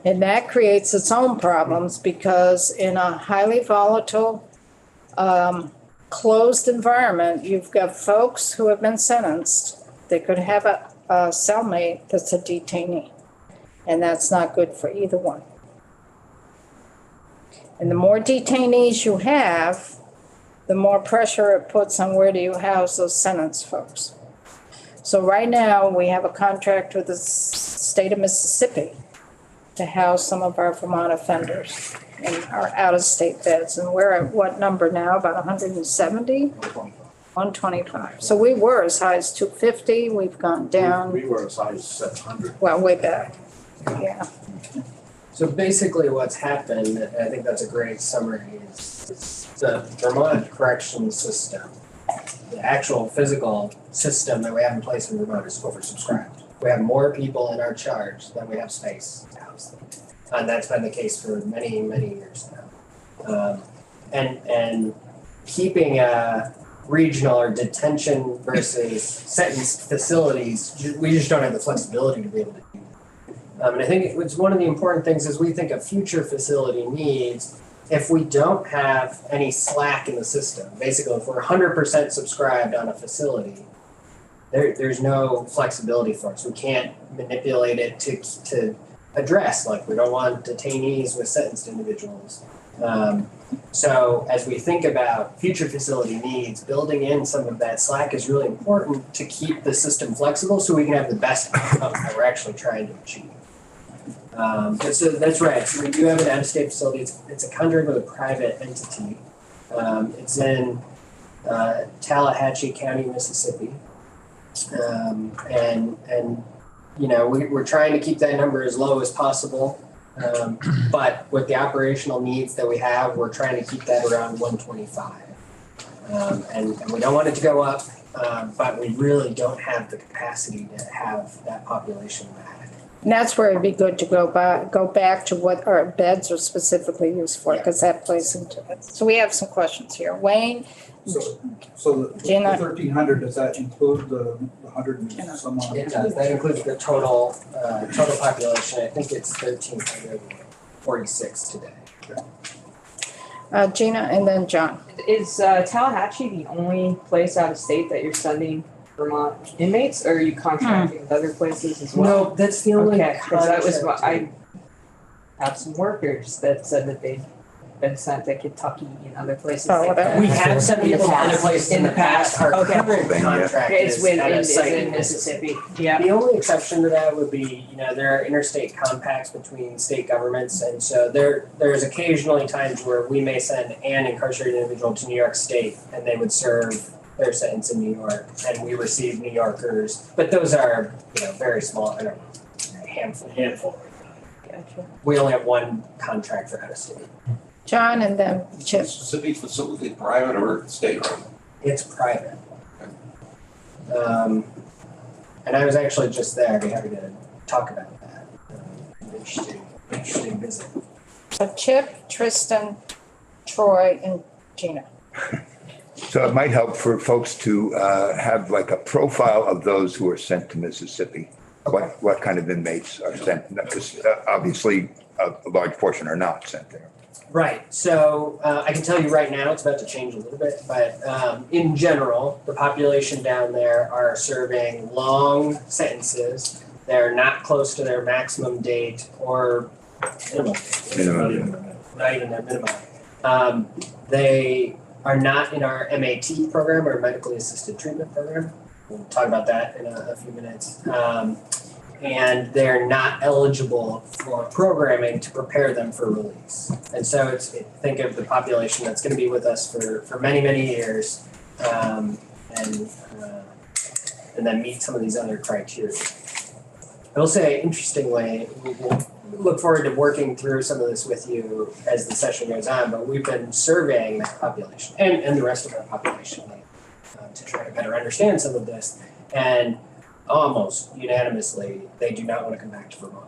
And that creates its own problems because in a highly volatile, closed environment, you've got folks who have been sentenced. They could have a cellmate that's a detainee, and that's not good for either one. And the more detainees you have, the more pressure it puts on where do you house those sentenced folks. So right now, we have a contract with the state of Mississippi to house some of our Vermont offenders in our out-of-state beds. And we're at what number now, about 170? 125. So we were as high as 250, we've gone down, We were as high as 700. well, way back, yeah. So basically what's happened, and I think that's a great summary, is the Vermont corrections system, the actual physical system that we have in place in Vermont is oversubscribed. We have more people in our charge than we have space to house them. And that's been the case for many, many years now. And keeping a regional or detention versus sentence facilities, we just don't have the flexibility to be able to do that. And I think it's one of the important things as we think of future facility needs, if we don't have any slack in the system, basically if we're 100% subscribed on a facility, there's no flexibility for us. We can't manipulate it to address, like we don't want detainees with sentenced individuals. So as we think about future facility needs, building in some of that slack is really important to keep the system flexible so we can have the best outcome that we're actually trying to achieve. So that's right. So we do have an out-of-state facility. It's a contract with a private entity. It's in Tallahatchie County, Mississippi. And you know, we're trying to keep that number as low as possible. But with the operational needs that we have, we're trying to keep that around 125. And we don't want it to go up, but we really don't have the capacity to have that population back. And that's where it'd be good to go back to what our beds are specifically used for, because that plays into it. So we have some questions here. Wayne? So the Gina? 1,300, does that include the 100 and some odd? It does. That includes the total population. I think it's 1,346 today. Gina and then John. Is Tallahatchie the only place out of state that you're sending Vermont inmates, or are you contracting with other places as well? No, that's the only Okay, because that was what contract. I have some workers that said that they've been sent to Kentucky and other places Oh, like whatever. that. We have sent people to other places in the past. Our Okay. current contract It's is with at a is site in Mississippi. Yeah. The only exception to that would be, you know, there are interstate compacts between state governments, and so there's occasionally times where we may send an incarcerated individual to New York State, and they would serve their sentence in New York, and we receive New Yorkers, but those are, you know, very small, I don't know, a handful. Gotcha. We only have one contract for out of state. John and then Chip. Mississippi facility, private or state-run? It's private. And I was actually just there. I'd be happy to talk about that. Interesting visit. So Chip, Tristan, Troy, and Gina. So it might help for folks to have like a profile of those who are sent to Mississippi. What kind of inmates are sent? Because obviously a large portion are not sent there. Right. So I can tell you right now, it's about to change a little bit, but in general, the population down there are serving long sentences. They're not close to their maximum date or minimum. Not even their minimum. They are not in our MAT program, or medically assisted treatment program. we'll talk about that in a few minutes. And they're not eligible for programming to prepare them for release. And so think of the population that's going to be with us for many, many years, and then meet some of these other criteria. I will say, interestingly, we'll look forward to working through some of this with you as the session goes on, but we've been surveying that population and the rest of our population to try to better understand some of this. And almost unanimously, they do not want to come back to Vermont.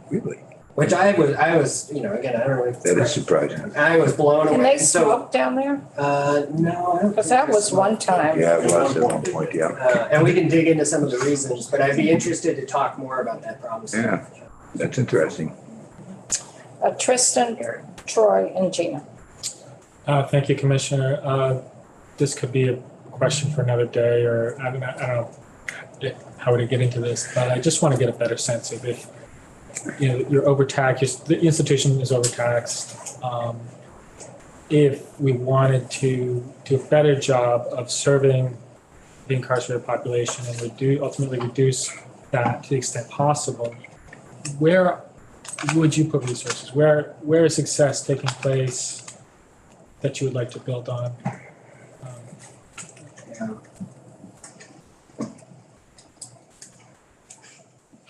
Really? Which I was, again, I don't know if That is surprising. I was blown away. Can they And so, smoke down there? no, I don't. Because that was one time. Yeah, it was at one point, yeah. And we can dig into some of the reasons, but I'd be interested to talk more about that problem. Yeah, that's interesting. Tristan, Troy, and Gina. Thank you, Commissioner. This could be a question for another day, or I don't know how to get into this, but I just want to get a better sense of if you're overtaxed, the institution is overtaxed. If we wanted to do a better job of serving the incarcerated population and ultimately reduce that to the extent possible, where would you put resources? Where is success taking place that you would like to build on?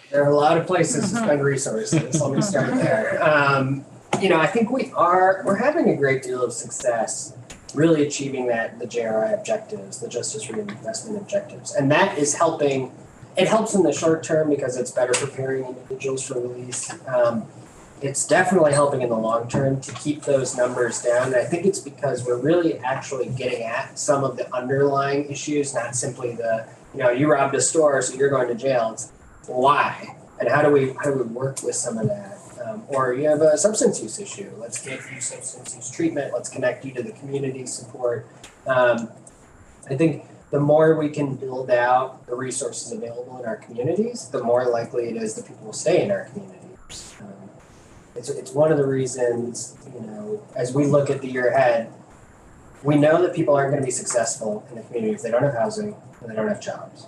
There are a lot of places to spend resources. Let me start there. I think we're having a great deal of success really achieving the JRI objectives, the Justice Reinvestment objectives. And that is helping. It helps in the short term because it's better preparing individuals for release. It's definitely helping in the long term to keep those numbers down. And I think it's because we're really actually getting at some of the underlying issues, not simply you robbed a store, so you're going to jail. It's why? And how do we work with some of that? Or you have a substance use issue. Let's get you substance use treatment. Let's connect you to the community support. I think the more we can build out the resources available in our communities, the more likely it is that people will stay in our communities. It's one of the reasons, as we look at the year ahead, we know that people aren't going to be successful in the community if they don't have housing and they don't have jobs.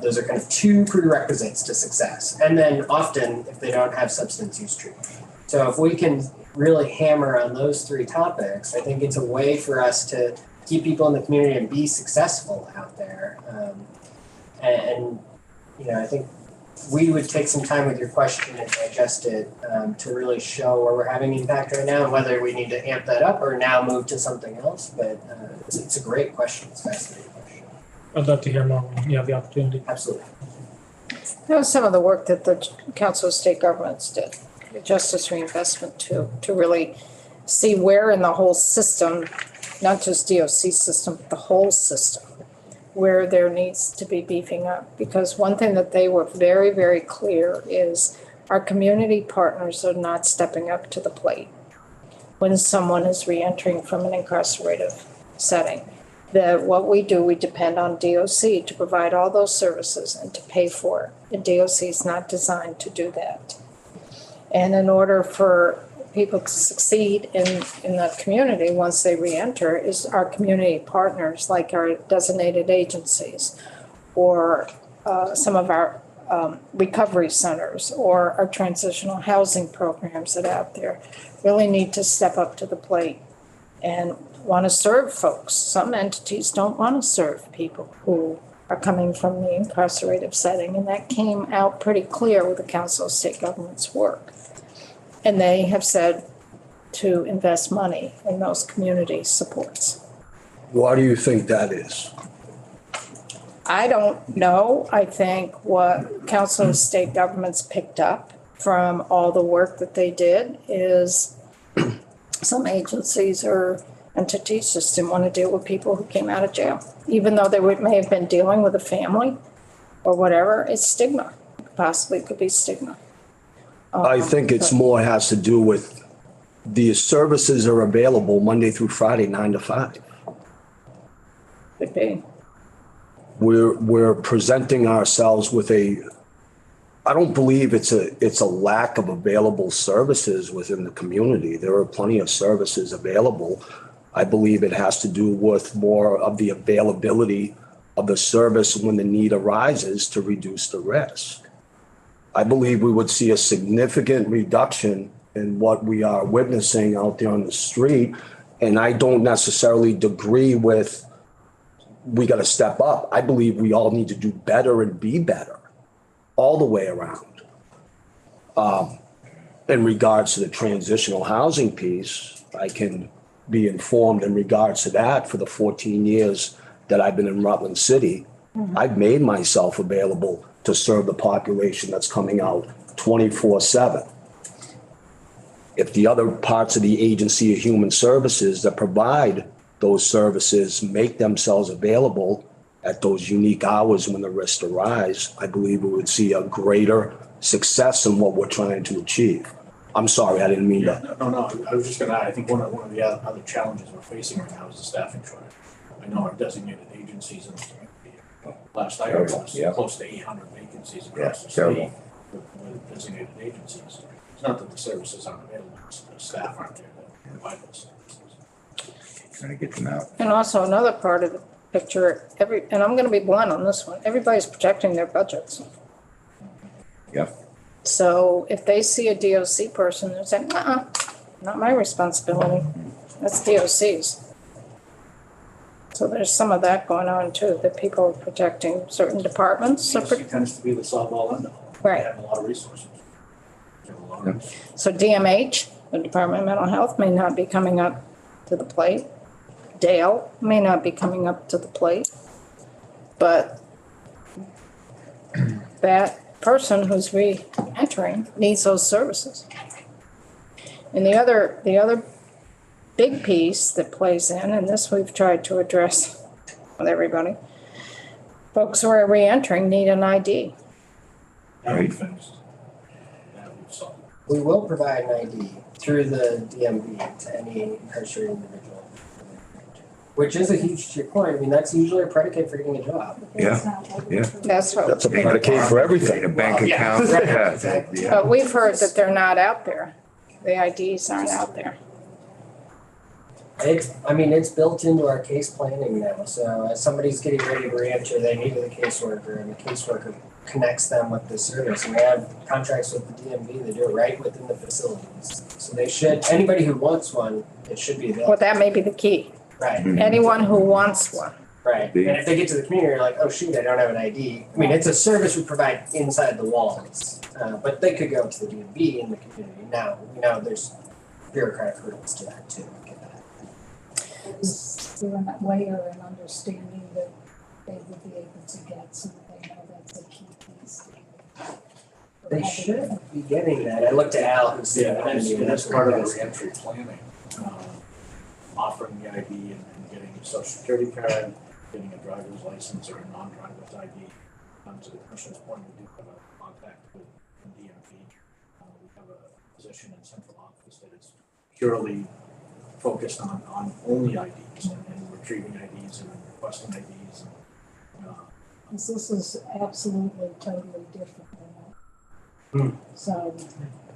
Those are kind of two prerequisites to success. And then often if they don't have substance use treatment. So if we can really hammer on those three topics, I think it's a way for us to keep people in the community and be successful out there. I think we would take some time with your question and digest it to really show where we're having impact right now and whether we need to amp that up or now move to something else. But it's a great question. It's a fascinating question. I'd love to hear more when you have the opportunity. Absolutely. That was some of the work that the Council of State Governments did, the Justice Reinvestment to really see where in the whole system, not just DOC system, but the whole system, where there needs to be beefing up. Because one thing that they were very, very clear is our community partners are not stepping up to the plate when someone is reentering from an incarcerative setting. What we do, we depend on DOC to provide all those services and to pay for it. And DOC is not designed to do that. And in order for people to succeed in the community once they reenter is our community partners, like our designated agencies or some of our recovery centers or our transitional housing programs that are out there really need to step up to the plate and want to serve folks. Some entities don't want to serve people who are coming from the incarcerative setting, and that came out pretty clear with the Council of State Governments work. And they have said to invest money in those community supports. Why do you think that is? I don't know. I think what Council of State Governments picked up from all the work that they did is some agencies or entities just didn't want to deal with people who came out of jail. Even though they may have been dealing with a family or whatever, it's stigma. Possibly could be stigma. I think it's more has to do with the services are available Monday through Friday, 9 to 5. Could be. We're presenting ourselves with I don't believe it's a lack of available services within the community. There are plenty of services available. I believe it has to do with more of the availability of the service when the need arises to reduce the risk. I believe we would see a significant reduction in what we are witnessing out there on the street. And I don't necessarily agree with we got to step up. I believe we all need to do better and be better all the way around. In regards to the transitional housing piece, I can be informed in regards to that for the 14 years that I've been in Rutland City. I've made myself available to serve the population that's coming out 24/7. If the other parts of the Agency of Human Services that provide those services make themselves available at those unique hours when the risks arise, I believe we would see a greater success in what we're trying to achieve. I'm sorry, I didn't mean to. No, I was just gonna add, I think one of the other challenges we're facing right now is the staffing shortage. I know our designated agencies in the community, last I heard, was close to 800 vacancies across the state with designated agencies. It's not that the services aren't available, it's the staff aren't there to provide those services. Trying to get them out. And also another part of the picture, and I'm gonna be blunt on this one, everybody's protecting their budgets. Yep. So if they see a DOC person, they're saying, not my responsibility, that's DOC's. So there's some of that going on too, that people are protecting certain departments. It tends to be the solve-all end-all. Right. They have a lot of resources. They have a lot of resources. So DMH, the Department of Mental Health, may not be coming up to the plate. Dale may not be coming up to the plate. But that person who's re-entering needs those services. And the other big piece that plays in, and this we've tried to address with everybody, folks who are re-entering need an ID. Right. We will provide an ID through the DMV to any incarcerated individual. Which is a huge, to your point, I mean, that's usually a predicate for getting a job. Yeah. That's what. That's a predicate for everything. A bank account. Yeah. But we've heard that they're not out there. The IDs aren't out there. It's built into our case planning now. So as somebody's getting ready to re-enter, they meet with a caseworker, and the caseworker connects them with the service. And we have contracts with the DMV that do it right within the facilities. So they should, anybody who wants one, it should be available. Well, that may be the key. Right. Anyone who wants one. Right. And if they get to the community, they're like, oh shoot, I don't have an ID. I mean, it's a service we provide inside the walls, but they could go to the DMV in the community. Now, we know there's bureaucratic hurdles to that too. Is there a way or an understanding that they would be able to get something? I know that's a key piece. They should be getting that. I looked at Al and said, that's part of the reentry planning. Offering the ID and getting a social security card, getting a driver's license or a non-driver's ID. To the commissioner's point, we do have a contact with the DMV. We have a position in central office that is purely focused on only IDs and retrieving IDs and requesting IDs. Because this is absolutely totally different than that.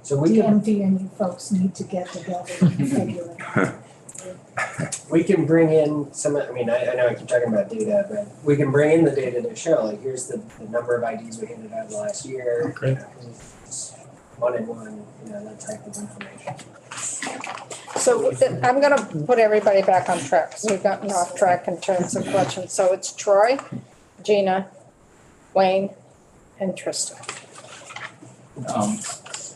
So we DMV and you folks need to get together and figure it out. We can bring in some, I know I keep talking about data, but we can bring in the data to show, like, here's the number of IDs we handed out last year. Great. One and one, that type of information. So I'm gonna put everybody back on track, because we've gotten off track in terms of questions. So it's Troy, Gina, Wayne, and Trista.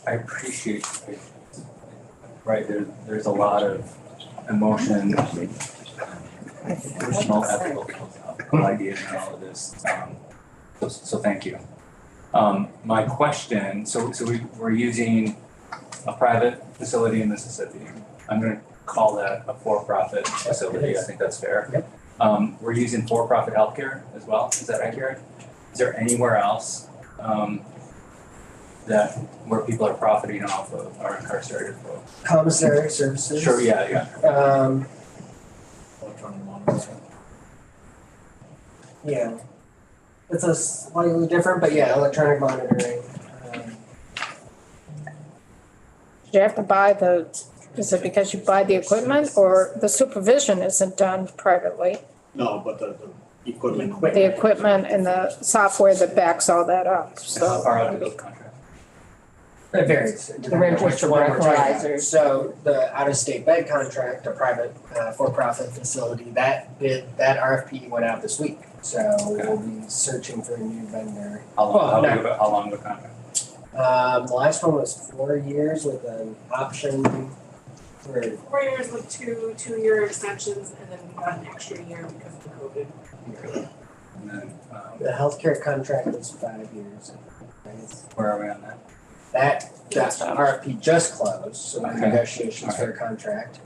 I appreciate it. Right, there's a lot of emotion, personal, ethical ideas and all of this. So thank you. My question, so we're using a private facility in Mississippi. I'm going to call that a for-profit facility. I think that's fair. Yep. We're using for-profit healthcare as well. Is that accurate? Is there anywhere else that where people are profiting off of our incarcerated folks? Commissary services. Sure. Yeah. Electronic monitoring. Yeah. It's a slightly different, but yeah, electronic monitoring. Do you have to buy is it because you buy the equipment, or the supervision isn't done privately? No, but Equipment. the equipment and the software that backs all that up, How so. far out do those contracts? It varies. The renters to One we're talking about. breathalyzers. So the out-of-state bed contract, a private for-profit facility, that RFP went out this week. So we'll be searching for a new vendor. How long of a contract? The last one was 4 years with an option for 4 years with two-year extensions, and then we got an extra year because of the COVID. And then, the healthcare contract was 5 years. where are we on that? That RFP just closed, so we're in Okay. negotiations for a contract.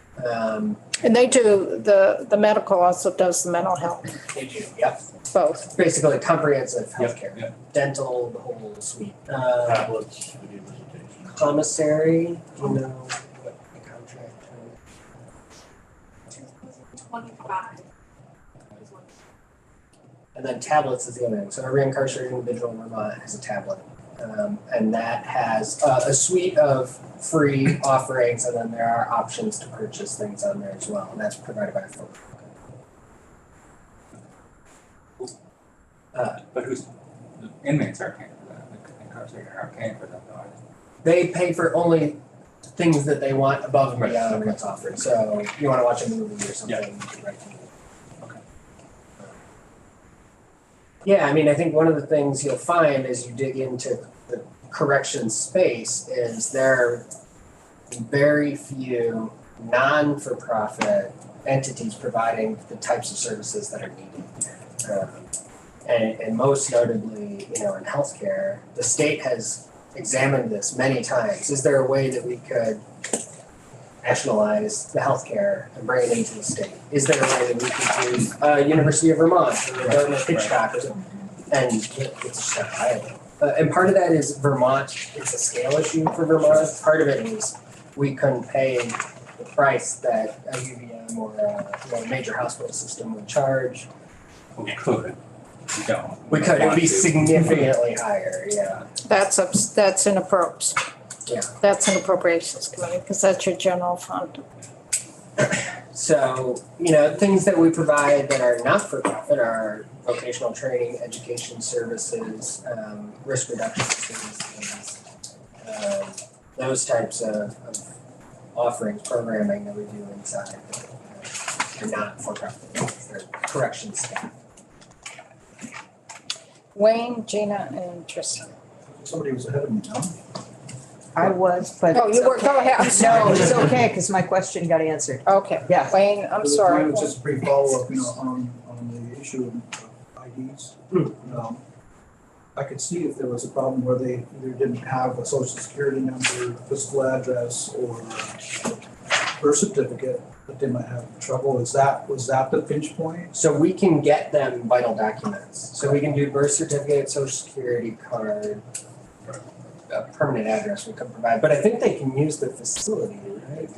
And they do, the medical also does the mental health, They do, yep. both. Basically Yep, comprehensive healthcare, yep. dental, the whole suite. Tablets, video visitation. Commissary, do you know what the contract term? 2025. And then tablets is the other thing. So every incarcerated individual in Vermont has a tablet. And that has a suite of free offerings, and then there are options to purchase things on there as well. And that's provided by Phil. But who's, the inmates are paying for that, the incarcerated aren't paying for that, though, are They pay for only things that they want above and beyond what's offered. So you want to watch a movie or something, you can rent it. Yeah, I mean, I think one of the things you'll find as you dig into the corrections space is there are very few non-for-profit entities providing the types of services that are needed. And most notably, in healthcare, the state has examined this many times. Is there a way that we could nationalize the healthcare and bring it into the state? Is there a way that we could use University of Vermont or Dartmouth Hitchcock or something? And it's just not viable. And part of that is Vermont, it's a scale issue for Vermont. Part of it is we couldn't pay the price that a UVM or a major hospital system would charge. We could, we don't. We could, it would be Want to. significantly higher, yeah. That's in appropriations. Yeah. That's an appropriations committee, because that's your general fund. So, things that we provide that are not for profit are vocational training, education services, risk reduction services, those types of offerings, programming that we do inside that are not for profit, they're corrections staff. Wayne, Gina, and Tristan. Somebody was ahead of me, no? I was, but. Oh, you were, go ahead, I'm No, sorry. it's okay, because my question got answered. Okay, Yeah. Wayne, I'm sorry. Just a brief follow-up, on the issue of IDs. I could see if there was a problem where they either didn't have a social security number, physical address, or birth certificate, that they might have trouble. Was that the pinch point? So we can get them vital documents. So we can do birth certificate, social security card, a permanent address we could provide, but I think they can use the facility, right?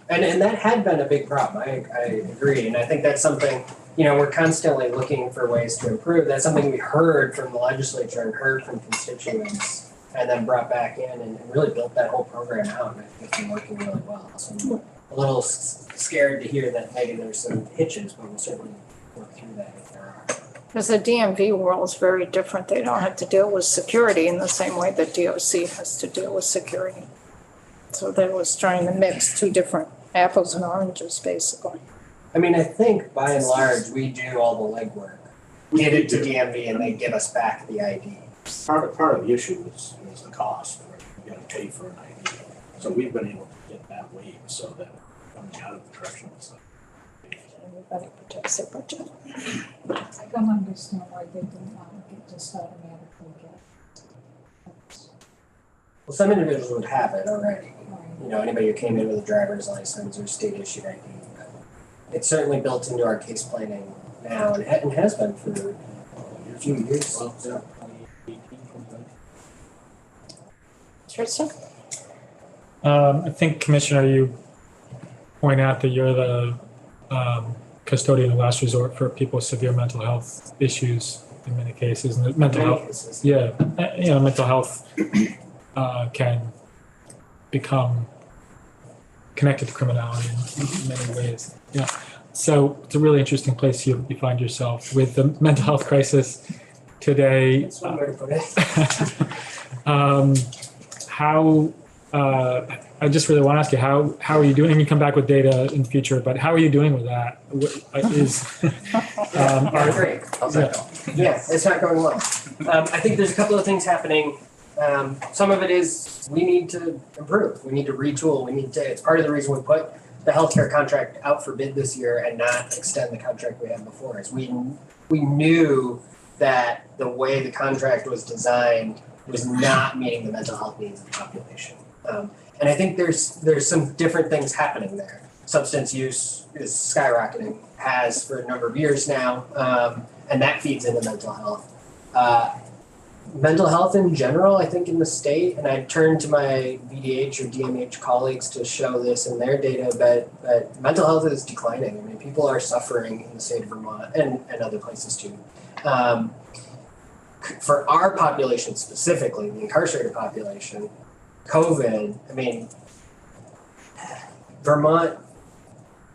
And that had been a big problem, I agree, and I think that's something, we're constantly looking for ways to improve. That's something we heard from the legislature and heard from constituents, and then brought back in and really built that whole program out, and I think it's been working really well. So I'm a little scared to hear that maybe there's some hitches, but we'll certainly work through that if there are. Because the DMV world is very different. They don't have to deal with security in the same way that DOC has to deal with security. So they was trying to mix two different apples and oranges, basically. I mean, I think by and large, we do all the legwork. We get it to DMV and they give us back the ID. Part of the issue is the cost, right? You gotta pay for an ID. So we've been able to get that waived so that coming out of the correctional side. Everybody protects their budget. I don't understand why they didn't want to get just automatically get. Well, some individuals would have it already. Anybody who came in with a driver's license or state issued ID. But it's certainly built into our case planning now and has been for a few years. Well, yeah. Tristan? I think, Commissioner, you point out that you're the custodian of last resort for people with severe mental health issues in many cases. And mental health, mental health can become connected to criminality in many ways. Yeah. So it's a really interesting place you find yourself with the mental health crisis today. That's one way to put it. I just really want to ask you, how are you doing? And you come back with data in the future, but how are you doing with that? Great. Yeah, it's not going well. I think there's a couple of things happening. Some of it is we need to improve. We need to retool. It's part of the reason we put the healthcare contract out for bid this year and not extend the contract we had before. Is we knew that the way the contract was designed was not meeting the mental health needs of the population. And I think there's some different things happening there. Substance use is skyrocketing, has for a number of years now, and that feeds into mental health. Mental health in general, I think in the state, and I turn to my VDH or DMH colleagues to show this in their data, but mental health is declining. I mean, people are suffering in the state of Vermont and other places too. For our population specifically, the incarcerated population, COVID, I mean, Vermont,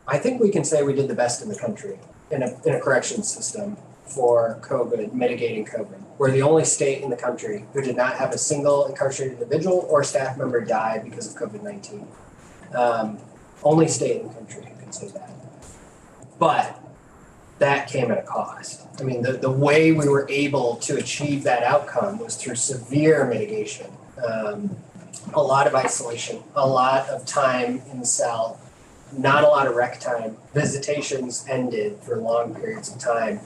I think we can say we did the best in the country in a corrections system for COVID, mitigating COVID. We're the only state in the country who did not have a single incarcerated individual or staff member die because of COVID-19. Only state in the country who can say that. But that came at a cost. I mean, the way we were able to achieve that outcome was through severe mitigation. A lot of isolation, a lot of time in the cell, not a lot of rec time. Visitations ended for long periods of time.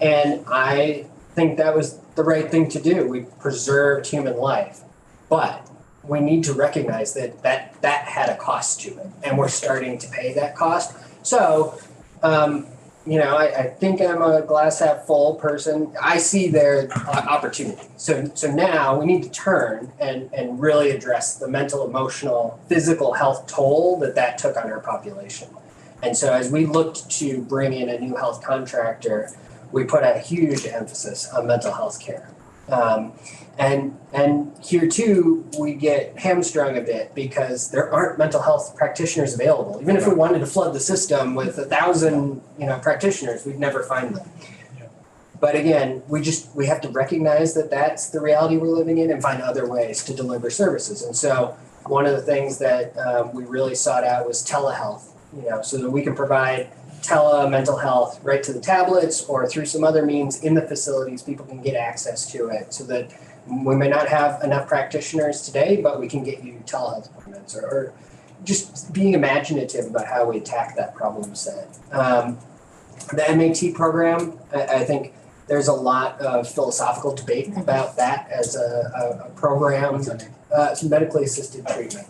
And I think that was the right thing to do. We preserved human life. But we need to recognize that had a cost to it. And we're starting to pay that cost. So, I think I'm a glass half full person. I see their opportunity. So now we need to turn and really address the mental, emotional, physical health toll that took on our population. And so as we looked to bring in a new health contractor, we put a huge emphasis on mental health care. And here too, we get hamstrung a bit because there aren't mental health practitioners available. Even if we wanted to flood the system with 1,000, practitioners, we'd never find them. But again, we have to recognize that that's the reality we're living in and find other ways to deliver services. And so one of the things that we really sought out was telehealth, so that we can provide mental health right to the tablets or through some other means in the facilities, people can get access to it so that we may not have enough practitioners today, but we can get you telehealth appointments or just being imaginative about how we attack that problem set. The MAT program, I think there's a lot of philosophical debate about that as a program, medically assisted treatment.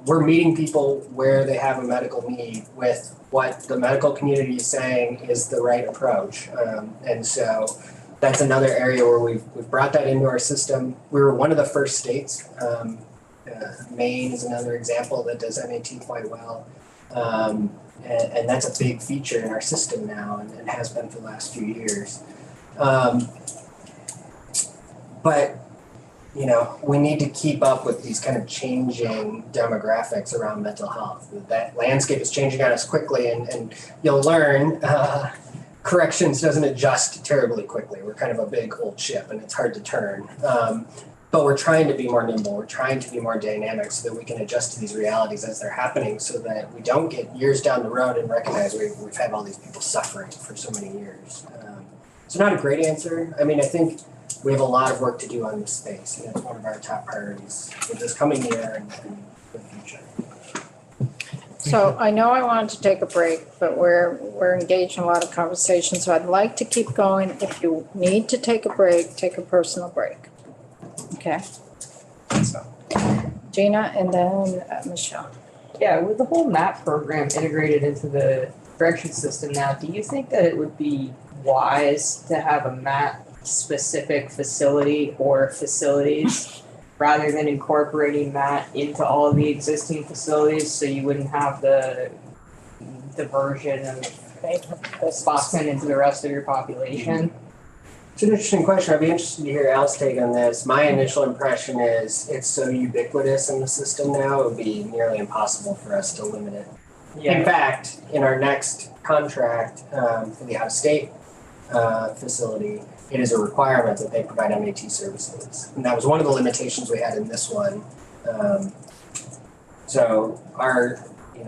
We're meeting people where they have a medical need with what the medical community is saying is the right approach. And so that's another area where we've brought that into our system. We were one of the first states. Maine is another example that does MAT quite well. And that's a big feature in our system now and has been for the last few years. But we need to keep up with these kind of changing demographics around mental health. That landscape is changing on us quickly, and you'll learn corrections doesn't adjust terribly quickly. We're kind of a big old ship, and it's hard to turn. But we're trying to be more nimble. We're trying to be more dynamic so that we can adjust to these realities as they're happening so that we don't get years down the road and recognize we've had all these people suffering for so many years. So not a great answer. I mean, I think we have a lot of work to do on this space, and it's one of our top priorities for this coming year and the future. So I know I wanted to take a break, but we're engaged in a lot of conversations, so I'd like to keep going. If you need to take a break, take a personal break. Okay? Gina and then Michelle. Yeah, with the whole MAP program integrated into the correction system now, do you think that it would be wise to have a MAP specific facility or facilities rather than incorporating that into all of the existing facilities so you wouldn't have the diversion of spots into the rest of your population? It's an interesting question. I'd be interested to hear Al's take on this. My initial impression is it's so ubiquitous in the system now, it would be nearly impossible for us to limit it. In fact, in our next contract for the out-of-state facility, it is a requirement that they provide MAT services. And that was one of the limitations we had in this one. So our,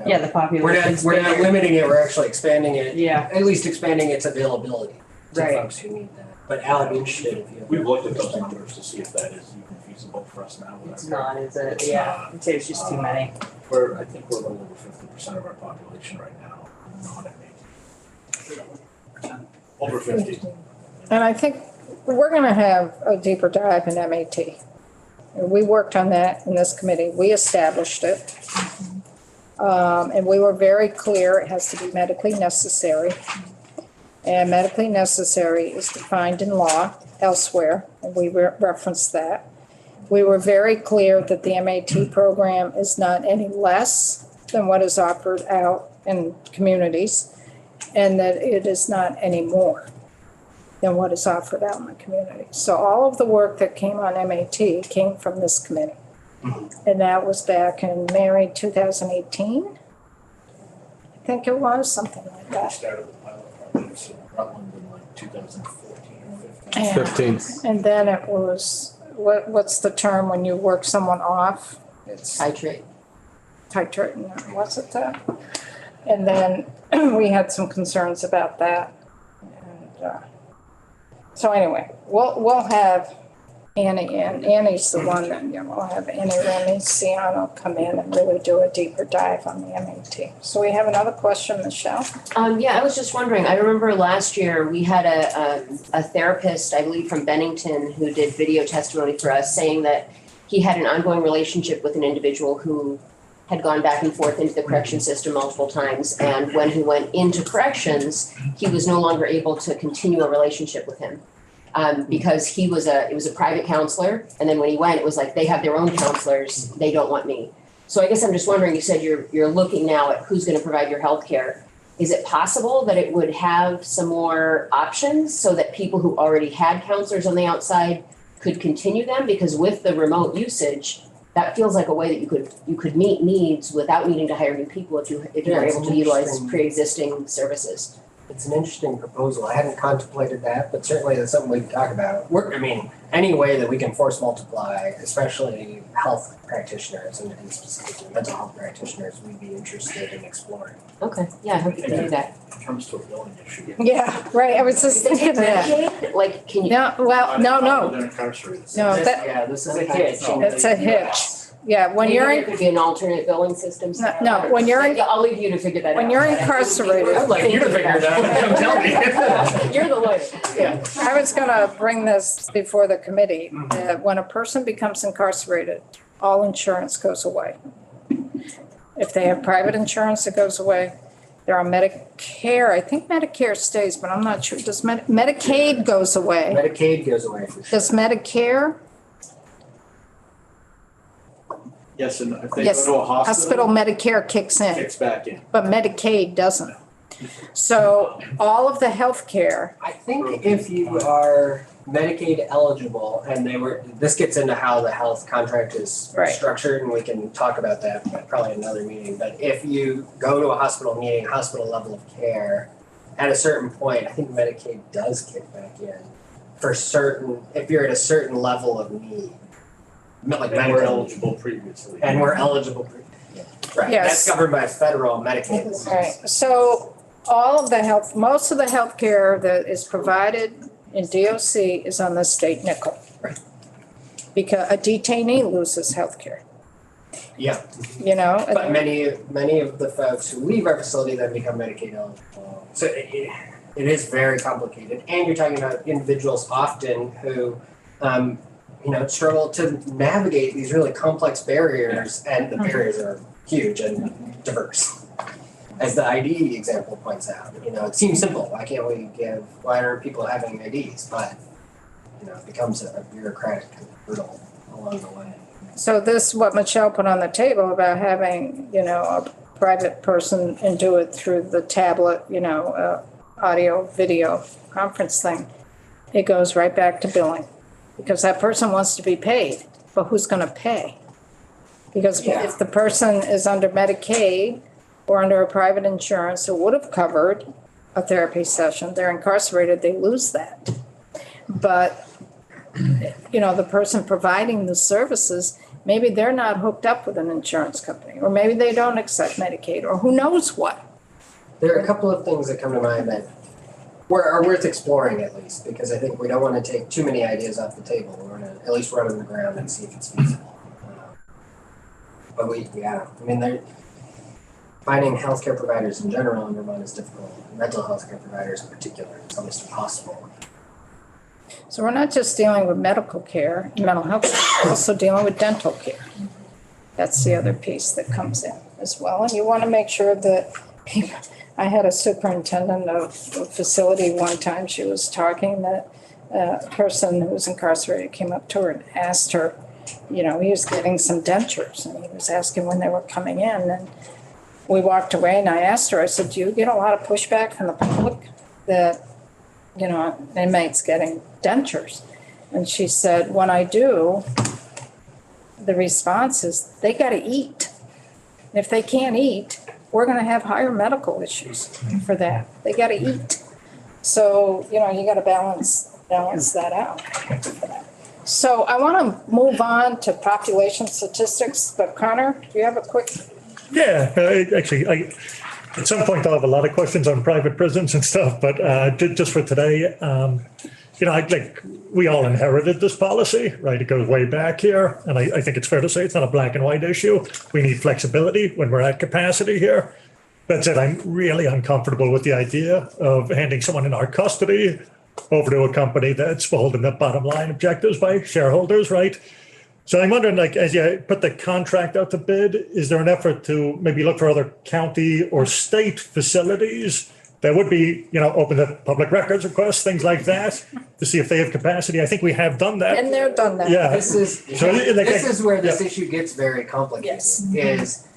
Yeah, the population's we're not bigger. limiting it, we're actually expanding it. Yeah. At least expanding its availability to Right. folks who need that. But Al, I'd be interested if you. We've looked at those numbers to see if that is even feasible for us now. It's not, is it? Yeah, I'd say it's just too many. I think we're a little over 50% of our population right now, non-MAT. Over 50. And I think we're gonna have a deeper dive in MAT. We worked on that in this committee. We established it. And we were very clear, it has to be medically necessary. And medically necessary is defined in law elsewhere, and we referenced that. We were very clear that the MAT program is not any less than what is offered out in communities, and that it is not any more than what is offered out in the community. So all of the work that came on MAT came from this committee. And that was back in May 2018. I think it was, something like We that. started the pilot projects in Rutland in like 2014 or 15. And- 15. And then it was, what's the term when you work someone off? It's Titrate. Titrate, no, was it that? And then we had some concerns about that. And, so anyway, we'll have Annie in. Annie's the one that, we'll have Annie Ramiciano come in and really do a deeper dive on the MAT. So we have another question, Michelle? Yeah, I was just wondering, I remember last year we had a therapist, I believe from Bennington, who did video testimony for us saying that he had an ongoing relationship with an individual who had gone back and forth into the correction system multiple times. And when he went into corrections, he was no longer able to continue a relationship with him. Because it was a private counselor, and then when he went, it was like, they have their own counselors, they don't want me. So I guess I'm just wondering, you said you're looking now at who's gonna provide your healthcare. Is it possible that it would have some more options so that people who already had counselors on the outside could continue them? Because with the remote usage, that feels like a way that you could meet needs without needing to hire new people if you're able to utilize pre-existing services. It's an interesting proposal. I hadn't contemplated that, but certainly that's something we can talk about. Any way that we can force multiply, especially health practitioners and specifically mental health practitioners, we'd be interested in exploring. Okay, yeah, I hope you can do that. It comes to a billing issue. Yeah, right, I was just thinking that. Medicaid? Like, can you? No, well, no. They're incarcerated. No, This is a hitch. It's a hitch. Yeah, when you're Maybe in, there could be an alternate billing system. no, when you're in, I'll leave you to figure that out. when you're incarcerated. I'd like you to figure it out. Come tell me. You're the lawyer. Yeah. I was gonna bring this before the committee, that when a person becomes incarcerated, all insurance goes away. If they have private insurance, it goes away. They're on Medicare, I think Medicare stays, but I'm not sure. Does Medicaid goes away? Medicaid goes away for sure. Does Medicare? Yes, and if they Yes, go to a hospital Medicare kicks in, kicks back in. but Medicaid doesn't. So all of the healthcare, I think if you are Medicaid eligible and this gets into how the health contract is Right. structured, and we can talk about that at probably another meeting, but if you go to a hospital needing hospital level of care, at a certain point, I think Medicaid does kick back in for certain, if you're at a certain level of need. Like And we're medical, eligible previously. and we're eligible. Right, Yes. that's governed by federal Medicaid. right, so all of the most of the healthcare that is provided in DOC is on the state nickel. Right. Because a detainee loses healthcare, Yeah, you know? but many of the folks who leave our facility then become Medicaid eligible. So it is very complicated, and you're talking about individuals often who, struggle to navigate these really complex barriers, and the barriers are huge and diverse. As the ID example points out, it seems simple. Why aren't people having IDs? But, it becomes a bureaucratic hurdle along the way. So this, what Michelle put on the table about having, a private person and do it through the tablet, audio, video conference thing. it goes right back to billing. Because that person wants to be paid, but who's gonna pay? Because Yeah. if the person is under Medicaid or under a private insurance that would have covered a therapy session, they're incarcerated, they lose that. But, you know, the person providing the services, maybe they're not hooked up with an insurance company, or maybe they don't accept Medicaid, or who knows what. There are a couple of things that come to mind that are worth exploring at least, because I think we don't want to take too many ideas off the table. We want to at least run on the ground and see if it's feasible. But finding healthcare providers in general in Vermont is difficult. Mental healthcare providers in particular is almost impossible. So we're not just dealing with medical care, mental health, we're also dealing with dental care. That's the other piece that comes in as well. And you want to make sure that people, I had a superintendent of a facility one time, she was talking that a person who was incarcerated came up to her and asked her, you know, he was getting some dentures and he was asking when they were coming in. And we walked away and I asked her, I said, do you get a lot of pushback from the public that, you know, inmates getting dentures? And she said, when I do, the response is they got to eat. And if they can't eat, we're going to have higher medical issues for that. They got to eat. So, you know, you got to balance that out. So I want to move on to population statistics, but Connor, do you have a quick? Yeah, actually, at some point I'll have a lot of questions on private prisons and stuff, but just for today, you know, we all inherited this policy, right? It goes way back here. And I think it's fair to say it's not a black and white issue. We need flexibility when we're at capacity here. That said, I'm really uncomfortable with the idea of handing someone in our custody over to a company that's beholden to bottom line objectives by shareholders, right? So I'm wondering, like, as you put the contract out to bid, is there an effort to maybe look for other county or state facilities that would be, you know, open to public records requests, things like that, to see if they have capacity? I think we have done that. And they've done that. Yeah. This is where this issue gets very complicated. Yes. Is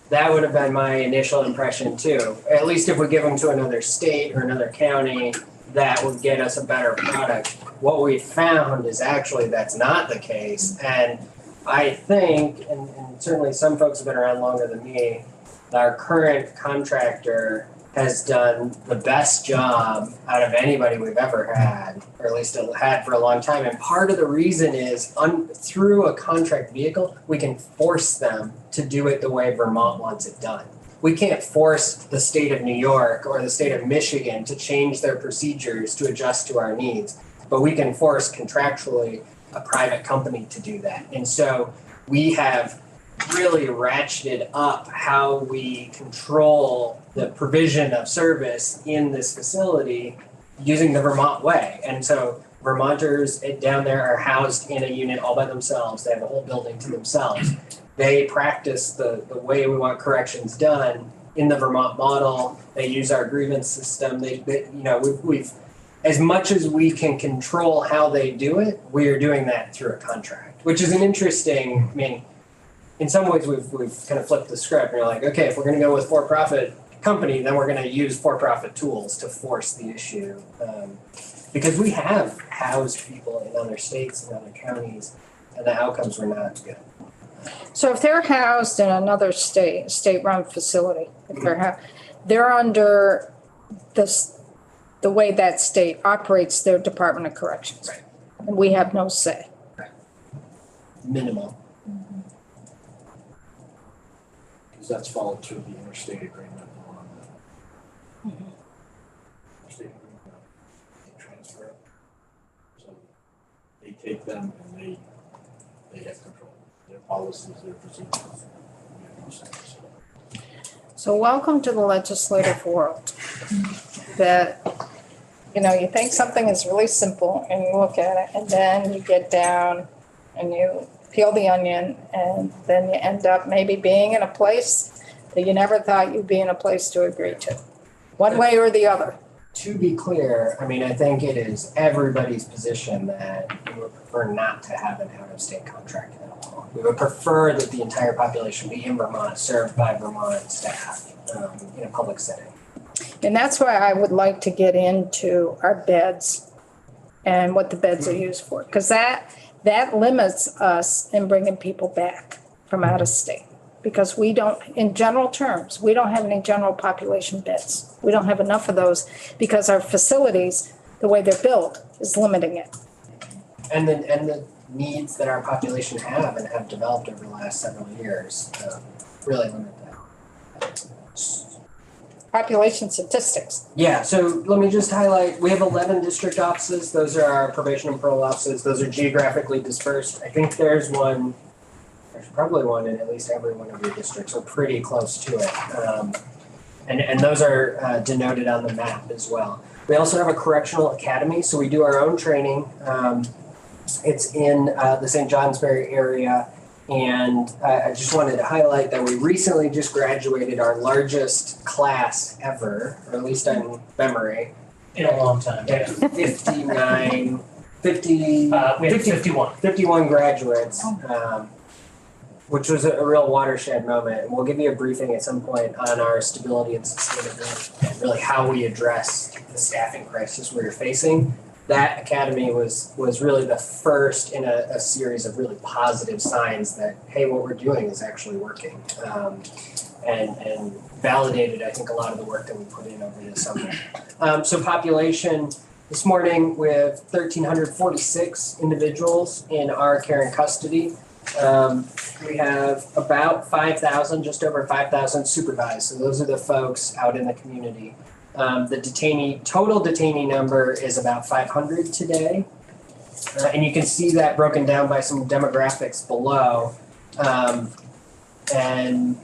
that would have been my initial impression too. At least if we give them to another state or another county, that would get us a better product. What we found is actually that's not the case. And I think, and certainly some folks have been around longer than me, our current contractor has done the best job out of anybody we've ever had, or at least had for a long time. And part of the reason is through a contract vehicle, we can force them to do it the way Vermont wants it done. We can't force the state of New York or the state of Michigan to change their procedures to adjust to our needs, but we can force contractually a private company to do that. And so we have really ratcheted up how we control the provision of service in this facility using the Vermont way. And so Vermonters down there are housed in a unit all by themselves. They have a whole building to themselves. They practice the way we want corrections done in the Vermont model. They use our grievance system. We've as much as we can control how they do it, we are doing that through a contract, which is an interesting, I mean, in some ways we've kind of flipped the script and you're like, okay, if we're going to go with for-profit company, then we're going to use for-profit tools to force the issue. Because we have housed people in other states and other counties, and the outcomes were not good. So if they're housed in another state-run facility, if they're under the way that state operates their Department of Corrections. Right. And we have no say. Right. Minimal. Because that's followed through the interstate agreement on the interstate agreement, they transfer it. So they take them and they have control. Their policies, their procedures. We have no say. So welcome to the legislative world. That, you know, you think something is really simple and you look at it and then you get down and you peel the onion and then you end up maybe being in a place that you never thought you'd be in a place to agree to, one way or the other. To be clear, I mean, I think it is everybody's position that we would prefer not to have an out-of-state contract at all. We would prefer that the entire population be in Vermont, served by Vermont staff in a public setting. And that's why I would like to get into our beds and what the beds are used for. Because that limits us in bringing people back from out of state. Because we don't, in general terms, we don't have any general population beds. We don't have enough of those because our facilities, the way they're built, is limiting it. And the needs that our population have and have developed over the last several years really limit that. Population statistics. Yeah, so let me just highlight, we have 11 district offices. Those are our probation and parole offices. Those are geographically dispersed. I think there's probably one in at least every one of your districts, or pretty close to it. And those are denoted on the map as well. We also have a correctional academy, so we do our own training. It's in the St. Johnsbury area. And I just wanted to highlight that we recently just graduated our largest class ever, or at least in memory. In a long time, yeah. 51 graduates, which was a real watershed moment. And we'll give you a briefing at some point on our stability and sustainability and really how we address the staffing crisis we're facing. That academy was really the first in a series of really positive signs that, hey, what we're doing is actually working, and validated, I think, a lot of the work that we put in over the summer. So population this morning, we have 1,346 individuals in our care and custody. We have about 5,000, just over 5,000 supervised. So those are the folks out in the community. The total detainee number is about 500 today. And you can see that broken down by some demographics below. And,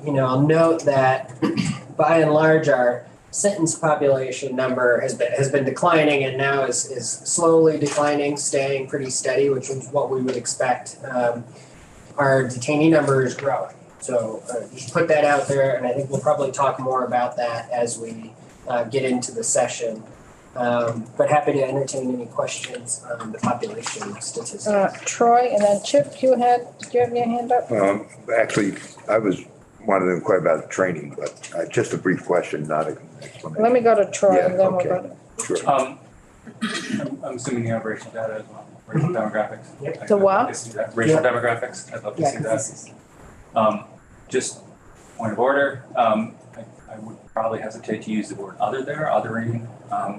I'll note that by and large, our sentenced population number has been declining and now is slowly declining, staying pretty steady, which is what we would expect. Our detainee number is growing. So just put that out there, and I think we'll probably talk more about that as we get into the session. But happy to entertain any questions on the population statistics. Troy, and then Chip, did you have your hand up? Actually, I wanted to inquire about training, but just a brief question, not a explanation. Let me go to Troy, Yeah, and then we'll okay. go to. Sure. I'm assuming you have racial data as well, racial demographics. Yep. The what? I'd love to see that. Racial demographics, I'd love to see that. Just point of order, I would probably hesitate to use the word other there, othering,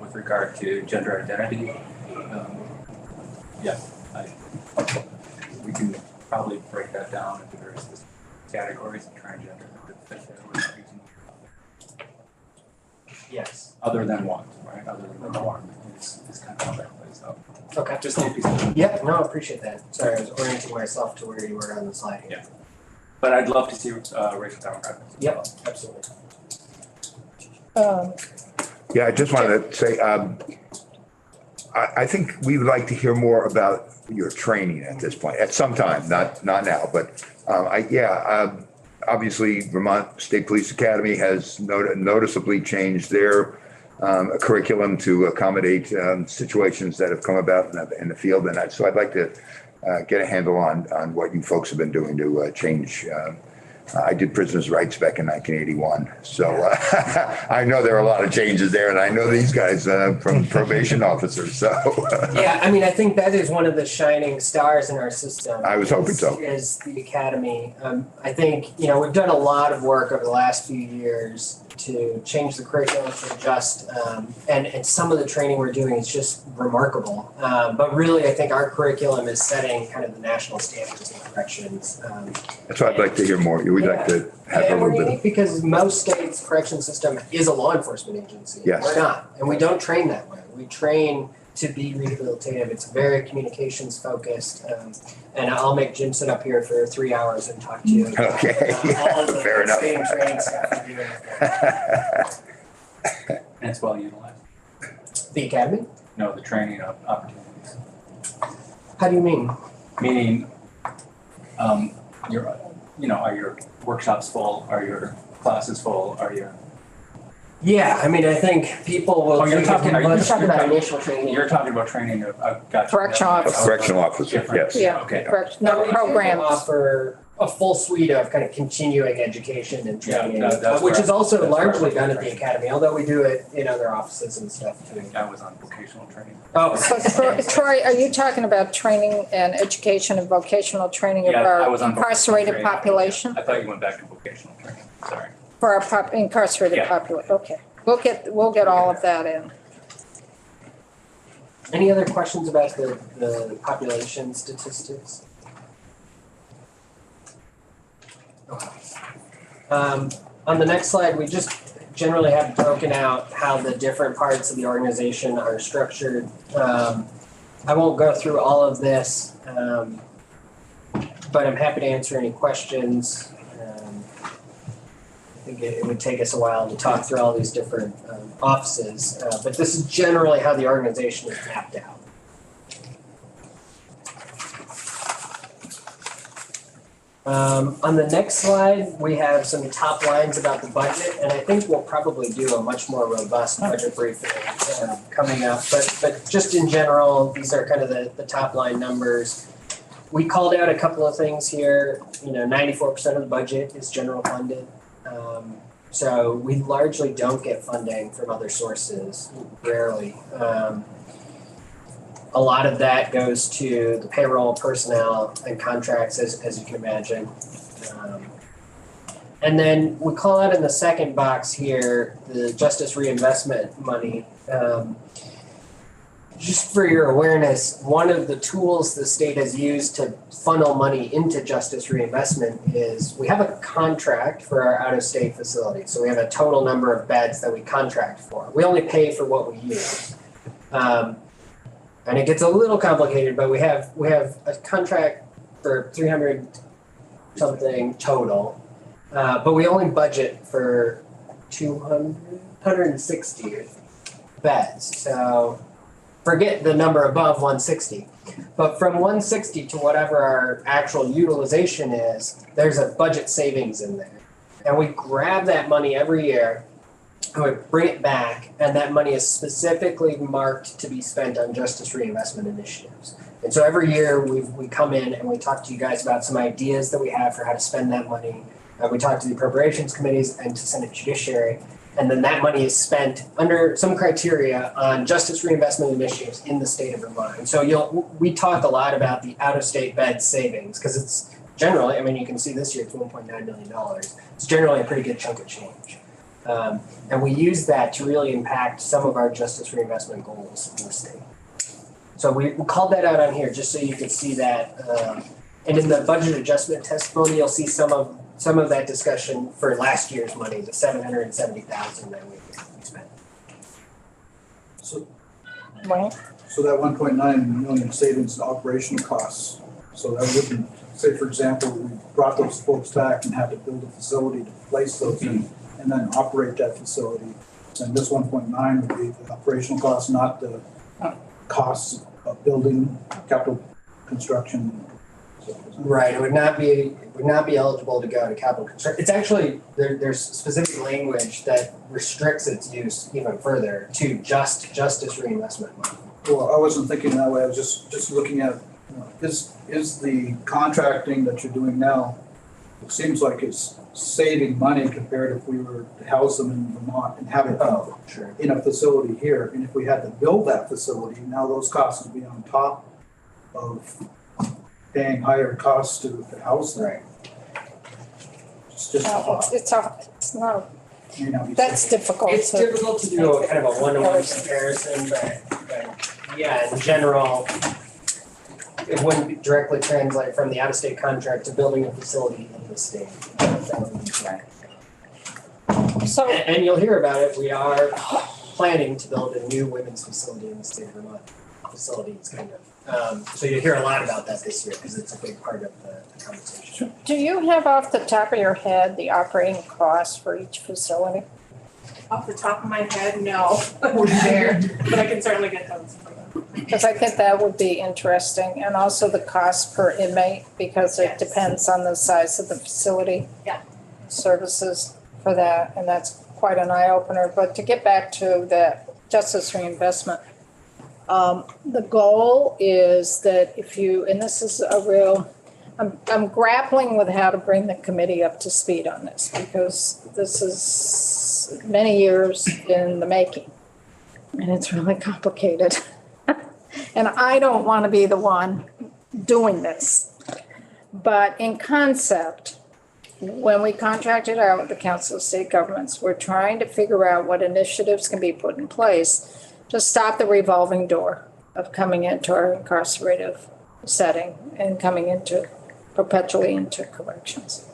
with regard to gender identity. We can probably break that down into various categories of transgender. Yes. Other than one, right? Other than the norm is kind of how that plays out. Okay. Just a piece of. Yep, no, I appreciate that. Sorry, I was orienting myself to where you were on the slide here. Yeah. But I'd love to see racial demographics. Yep, absolutely. Yeah, I just wanted to say, I think we would like to hear more about your training at this point, at some time, not now, but obviously Vermont State Police Academy has noticeably changed their curriculum to accommodate situations that have come about in the field. And so I'd like to get a handle on what you folks have been doing to change. I did prisoners' rights back in 1981. So I know there are a lot of changes there, and I know these guys from probation officers. So yeah, I mean, I think that is one of the shining stars in our system. I was hoping so. Is the academy. I think, we've done a lot of work over the last few years to change the curriculum to adjust, and some of the training we're doing is just remarkable. But really, I think our curriculum is setting kind of the national standards in corrections. that's what I'd like to hear more. We'd like to have a And we're little unique bit. because most states' correction system is a law enforcement agency. Yes. We're not, and we don't train that way. We train to be rehabilitative. It's very communications focused. And I'll make Jim sit up here for 3 hours and talk to you. Okay, All of the fair enough. same training stuff we do. And it's well utilized. The academy? No, the training opportunities. How do you mean? Meaning, are your workshops full? Are your classes full? Are your Yeah, I mean, I think people will. you're talking about initial training. You're talking about training of Correctional officer. Correctional officer, yes. Yeah, Okay. correct, no We programs. offer a full suite of kind of continuing education and training, that's which where- is also that's where I largely was done at the training. academy, although we do it in other offices and stuff I too. think I was on vocational training. Oh. So Troy, are you talking about training and education and vocational training of Yeah, I our was on vocational incarcerated training. population? I thought you went back to vocational training, sorry. For our incarcerated Yeah. population, okay. We'll get all of that in. Any other questions about the population statistics? On the next slide, we just generally have broken out how the different parts of the organization are structured. I won't go through all of this, but I'm happy to answer any questions. I think it would take us a while to talk through all these different offices, but this is generally how the organization is mapped out. On the next slide, we have some top lines about the budget, and I think we'll probably do a much more robust budget briefing coming up. But just in general, these are kind of the top line numbers. We called out a couple of things here. 94% of the budget is general funded. So we largely don't get funding from other sources, rarely. A lot of that goes to the payroll, personnel, and contracts, as you can imagine. And then we call out in the second box here the justice reinvestment money. Just for your awareness, one of the tools the state has used to funnel money into justice reinvestment is we have a contract for our out-of-state facility. So we have a total number of beds that we contract for. We only pay for what we use. And it gets a little complicated, but we have a contract for 300 something total, but we only budget for 160 beds. So forget the number above 160, but from 160 to whatever our actual utilization is, there's a budget savings in there. And we grab that money every year and we bring it back, and that money is specifically marked to be spent on justice reinvestment initiatives. And so every year we come in and we talk to you guys about some ideas that we have for how to spend that money. We talk to the appropriations committees and to Senate Judiciary, and then that money is spent under some criteria on justice reinvestment initiatives in the state of Vermont. And so we talk a lot about the out-of-state bed savings because it's generally, you can see this year it's $1.9 million. It's generally a pretty good chunk of change. And we use that to really impact some of our justice reinvestment goals in the state. So we called that out on here just so you could see that. And in the budget adjustment testimony, you'll see some of that discussion for last year's money, the $770,000 that we spent. So Right. So that 1.9 million savings in operational costs, so that wouldn't, say for example, we brought those folks back and had to build a facility to place those in and then operate that facility. And this 1.9 would be the operational costs, not the costs of building, capital construction. Right, it would not be eligible to go to capital construction. It's actually, there's specific language that restricts its use even further to just justice reinvestment money. Well, I wasn't thinking that way. I was just looking at, is the contracting that you're doing now, it seems like it's saving money compared if we were to house them in Vermont and have it in a facility here. And if we had to build that facility, now those costs would be on top of paying higher costs to house them. Right. It's just a thought. It's not, May not be that's simple. difficult. It's difficult to do a kind of a one-to-one comparison, but yeah, in general, it wouldn't directly translate from the out-of-state contract to building a facility in the state. So, And you'll hear about it. We are planning to build a new women's facility in the state of Vermont. Facilities, kind of. So you'll hear a lot about that this year because it's a big part of the conversation. do you have off the top of your head the operating costs for each facility? Off the top of my head, no, I wouldn't dare, but I can certainly get those for them. Because I think that would be interesting, and also the cost per inmate, because it depends on the size of the facility. Yeah. Services for that, and that's quite an eye-opener. But to get back to the justice reinvestment, the goal is that if you, and this is a real I'm grappling with how to bring the committee up to speed on this, because this is many years in the making. And it's really complicated. And I don't want to be the one doing this. But in concept, when we contracted out with the Council of State Governments, we're trying to figure out what initiatives can be put in place to stop the revolving door of coming into our incarcerative setting and coming into perpetually into corrections.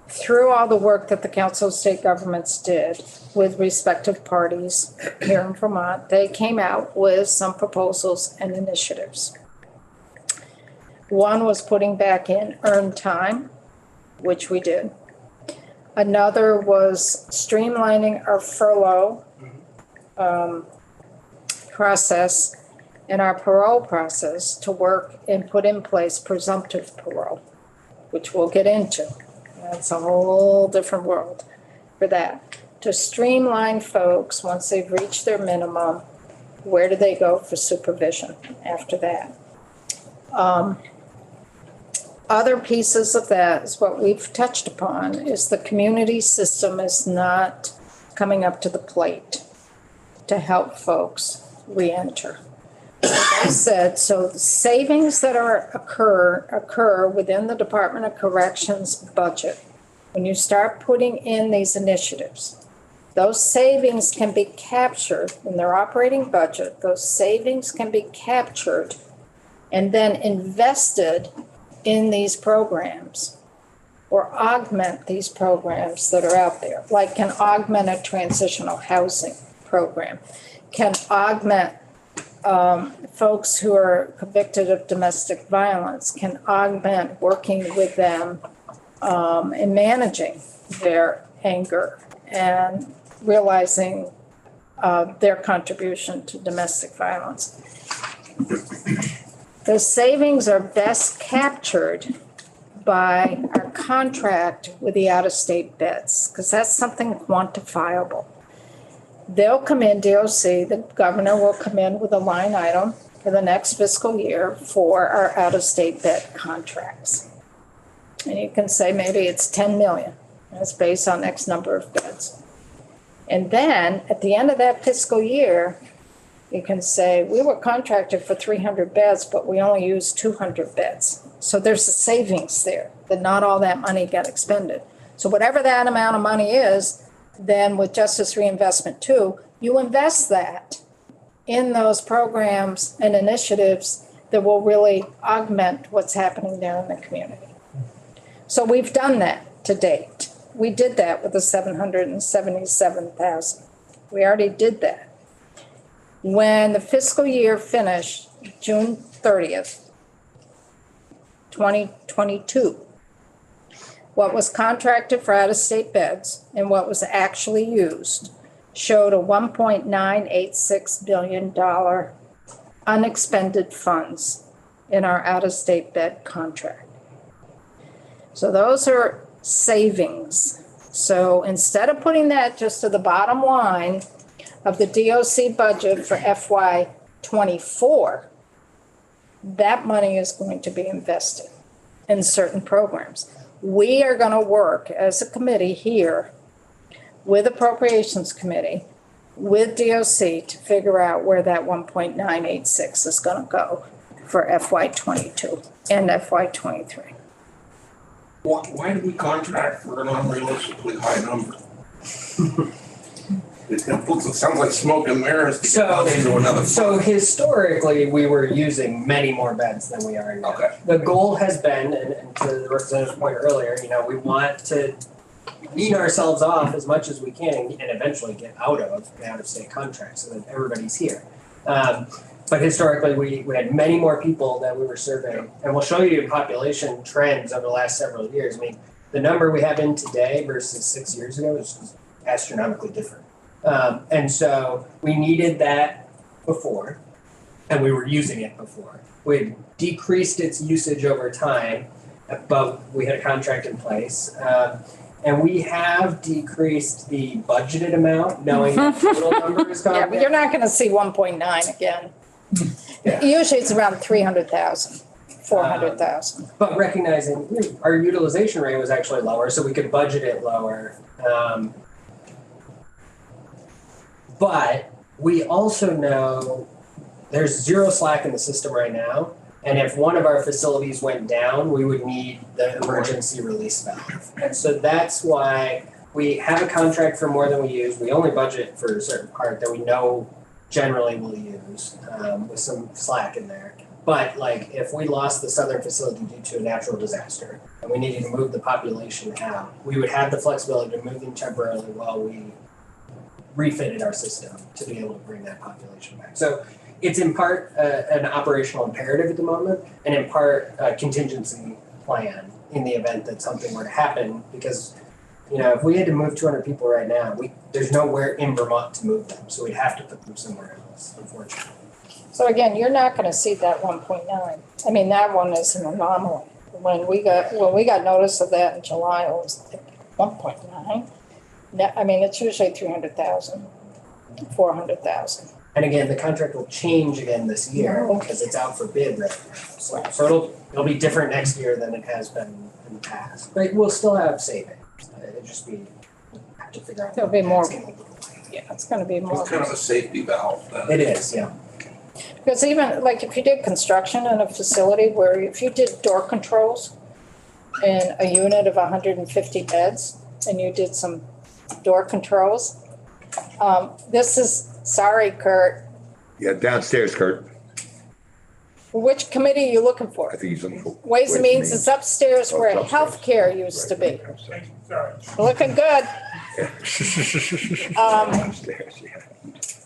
Through all the work that the Council of State Governments did with respective parties here in Vermont, they came out with some proposals and initiatives. One was putting back in earned time, which we did. Another was streamlining our furlough process and our parole process to work and put in place presumptive parole, which we'll get into. That's a whole different world for that. To streamline folks, once they've reached their minimum, where do they go for supervision after that? Other pieces of that is what we've touched upon, is the community system is not coming up to the plate to help folks reenter. Like I said, so the savings that occur within the Department of Corrections budget, when you start putting in these initiatives, those savings can be captured in their operating budget. Those savings can be captured and then invested in these programs or augment these programs that are out there, like can augment a transitional housing program, can augment folks who are convicted of domestic violence, can augment working with them in managing their anger and realizing their contribution to domestic violence. The savings are best captured by our contract with the out-of-state beds, because that's something quantifiable. They'll come in, DOC, the governor will come in with a line item for the next fiscal year for our out-of-state bed contracts. And you can say maybe it's 10 million. That's based on X number of beds. And then at the end of that fiscal year, you can say, we were contracted for 300 beds, but we only used 200 beds. So there's a savings there, that not all that money got expended. So whatever that amount of money is, then with Justice Reinvestment 2, you invest that in those programs and initiatives that will really augment what's happening there in the community. So we've done that to date. We did that with the 777,000. We already did that. When the fiscal year finished, June 30th, 2022, what was contracted for out-of-state beds and what was actually used showed a $1.986 billion unexpended funds in our out-of-state bed contract. So those are savings. So instead of putting that just to the bottom line of the DOC budget for FY24, that money is going to be invested in certain programs. We are going to work as a committee here with Appropriations Committee, with DOC to figure out where that 1.986 is going to go for FY22 and FY23. Why do we contract for an unrealistically high number? It sounds like smoke and mirrors to get money into another fund. So historically, we were using many more beds than we are now. Okay. The goal has been, and to the representative's point earlier, we want to wean ourselves off as much as we can and eventually get out of the out-of-state contract so that everybody's here. But historically, we had many more people that we were serving, and we'll show you population trends over the last several years. I mean, the number we have in today versus 6 years ago is astronomically different. And so we needed that before, and we were using it before. We had decreased its usage over time, but we had a contract in place. And we have decreased the budgeted amount, knowing the total number is gone. Yeah, but you're not going to see 1.9 again. Yeah. Usually it's around 300,000 400,000. But recognizing our utilization rate was actually lower, so we could budget it lower. But we also know there's zero slack in the system right now. And if one of our facilities went down, we would need the emergency release valve. And so that's why we have a contract for more than we use. We only budget for a certain part that we know generally we'll use, with some slack in there. But like if we lost the southern facility due to a natural disaster and we needed to move the population out, we would have the flexibility to move them temporarily while we refitted our system to be able to bring that population back. So it's in part an operational imperative at the moment, and in part a contingency plan in the event that something were to happen. Because, you know, if we had to move 200 people right now, there's nowhere in Vermont to move them, so we'd have to put them somewhere else, unfortunately. So again, you're not gonna see that 1.9. I mean, that one is an anomaly. When we got notice of that in July, it was like 1.9. I mean, it's usually 300,000, 400,000. And again, the contract will change again this year because it's out for bid right now. So it'll be different next year than it has been in the past. But we'll still have savings. It'll just be, have to figure out. There'll be more. It's gonna look like. Yeah, it's gonna be more. It's kind of a safety valve. It is, yeah. Because even like if you did construction in a facility where if you did door controls in a unit of 150 beds and you did some door controls, sorry, Kurt. Yeah, downstairs, Kurt. Which committee are you looking for? I think he's looking for. Ways and Means is upstairs where healthcare used to be. Looking good. Downstairs, yeah.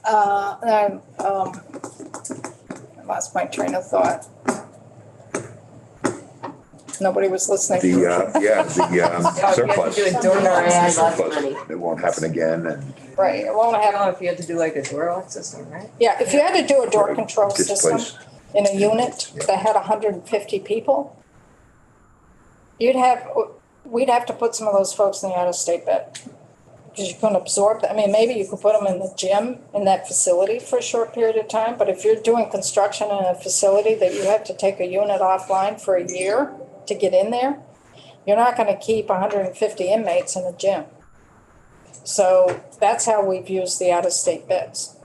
I lost my train of thought. Nobody was listening. The surplus. do a door The surplus. surplus. It won't happen again, and Right, it won't happen. If you had to do like a door lock system, right? Yeah, if you had to do a door control system displace. in a unit that had 150 people, we'd have to put some of those folks in the out-of-state bed. Because you couldn't absorb that. I mean, maybe you could put them in the gym in that facility for a short period of time, but if you're doing construction in a facility that you have to take a unit offline for a year to get in there, you're not gonna keep 150 inmates in a gym. So that's how we've used the out-of-state beds,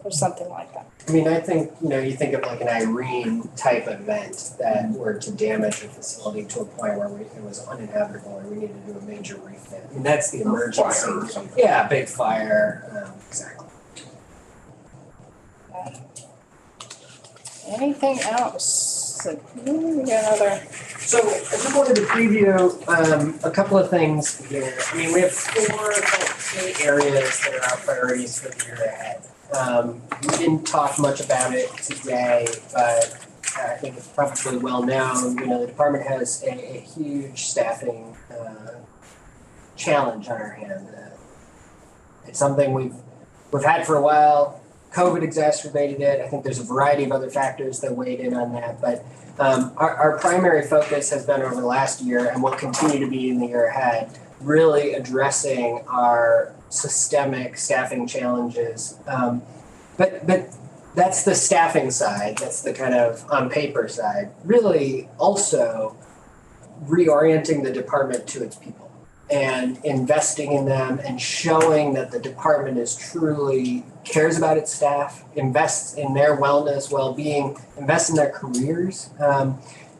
or something like that. I mean, I think, you think of like an Irene type event that were to damage a facility to a point where it was uninhabitable or we needed to do a major refit. I mean, that's the emergency. Fire or something. Yeah, big fire, exactly. Anything else? We got another. So I just wanted to preview a couple of things here. I mean, we have 4 key areas that are our priorities for the year ahead. We didn't talk much about it today, but I think it's probably well known. The department has a huge staffing challenge on our hand. It's something we've had for a while. COVID exacerbated it. I think there's a variety of other factors that weighed in on that, but our primary focus has been over the last year and will continue to be in the year ahead, really addressing our systemic staffing challenges. But that's the staffing side. That's the kind of on paper side. Really also reorienting the department to its people and investing in them and showing that the department is truly cares about its staff, invests in their wellness, well-being, invests in their careers,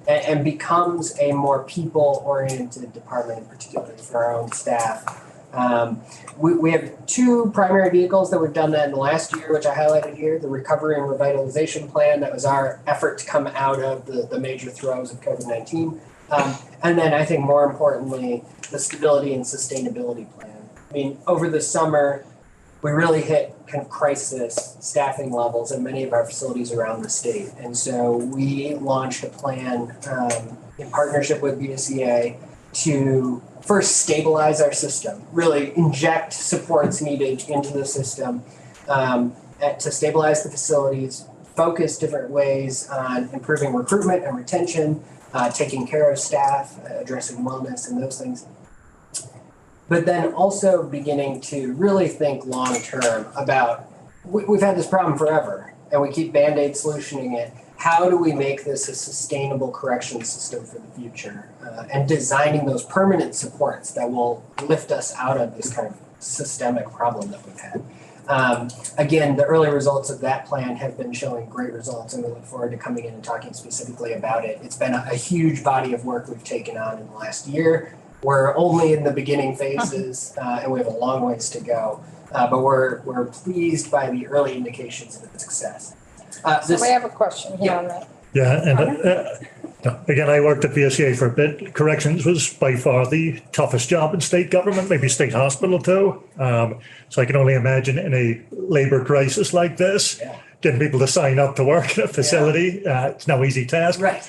and becomes a more people-oriented department, particularly for our own staff. We have 2 primary vehicles that we've done that in the last year, which I highlighted here. The Recovery and Revitalization Plan, that was our effort to come out of the major throes of COVID-19. And then I think more importantly, the Stability and Sustainability Plan. I mean, over the summer, we really hit kind of crisis staffing levels in many of our facilities around the state. And so we launched a plan in partnership with BSEA to first stabilize our system, really inject supports needed into the system to stabilize the facilities, focus different ways on improving recruitment and retention, taking care of staff, addressing wellness and those things. But then also beginning to really think long term about, we've had this problem forever and we keep Band-Aid solutioning it. how do we make this a sustainable correction system for the future, and designing those permanent supports that will lift us out of this kind of systemic problem that we've had. Again, the early results of that plan have been showing great results, and we look forward to coming in and talking specifically about it. It's been a huge body of work we've taken on in the last year. We're only in the beginning phases, and we have a long ways to go, but we're pleased by the early indications of its success. So we have a question here on that. Yeah, and again, I worked at VSEA for a bit. Corrections was by far the toughest job in state government, maybe state hospital too. So I can only imagine in a labor crisis like this, getting people to sign up to work in a facility, it's no easy task. Right.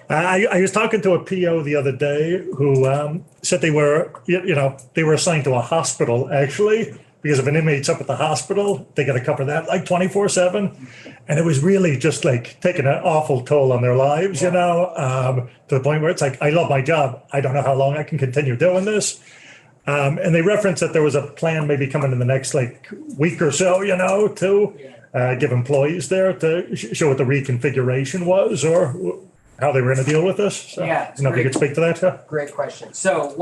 I was talking to a PO the other day who said they were assigned to a hospital actually, because if an inmate's up at the hospital, they got to cover that like 24/7. And it was really just like taking an awful toll on their lives, to the point where it's like, I love my job. I don't know how long I can continue doing this. And they referenced that there was a plan maybe coming in the next like week or so, to give employees there to show what the reconfiguration was or how they were going to deal with this. So, yeah. if you could speak to that, yeah. Great question. So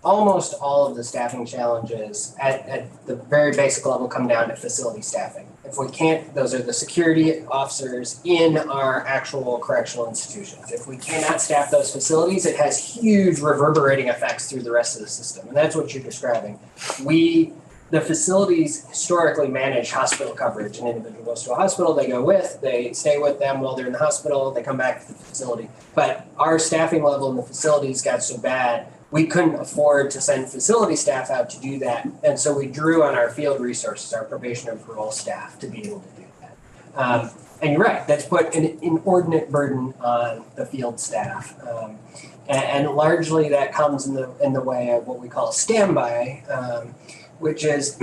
almost all of the staffing challenges at the very basic level come down to facility staffing. If we can't, those are the security officers in our actual correctional institutions. If we cannot staff those facilities, it has huge reverberating effects through the rest of the system. And that's what you're describing. The facilities historically manage hospital coverage. An individual goes to a hospital, they stay with them while they're in the hospital, they come back to the facility. But our staffing level in the facilities got so bad, we couldn't afford to send facility staff out to do that. And so we drew on our field resources, our probation and parole staff, to be able to do that. And you're right, that's put an inordinate burden on the field staff. And largely that comes in the way of what we call standby, which is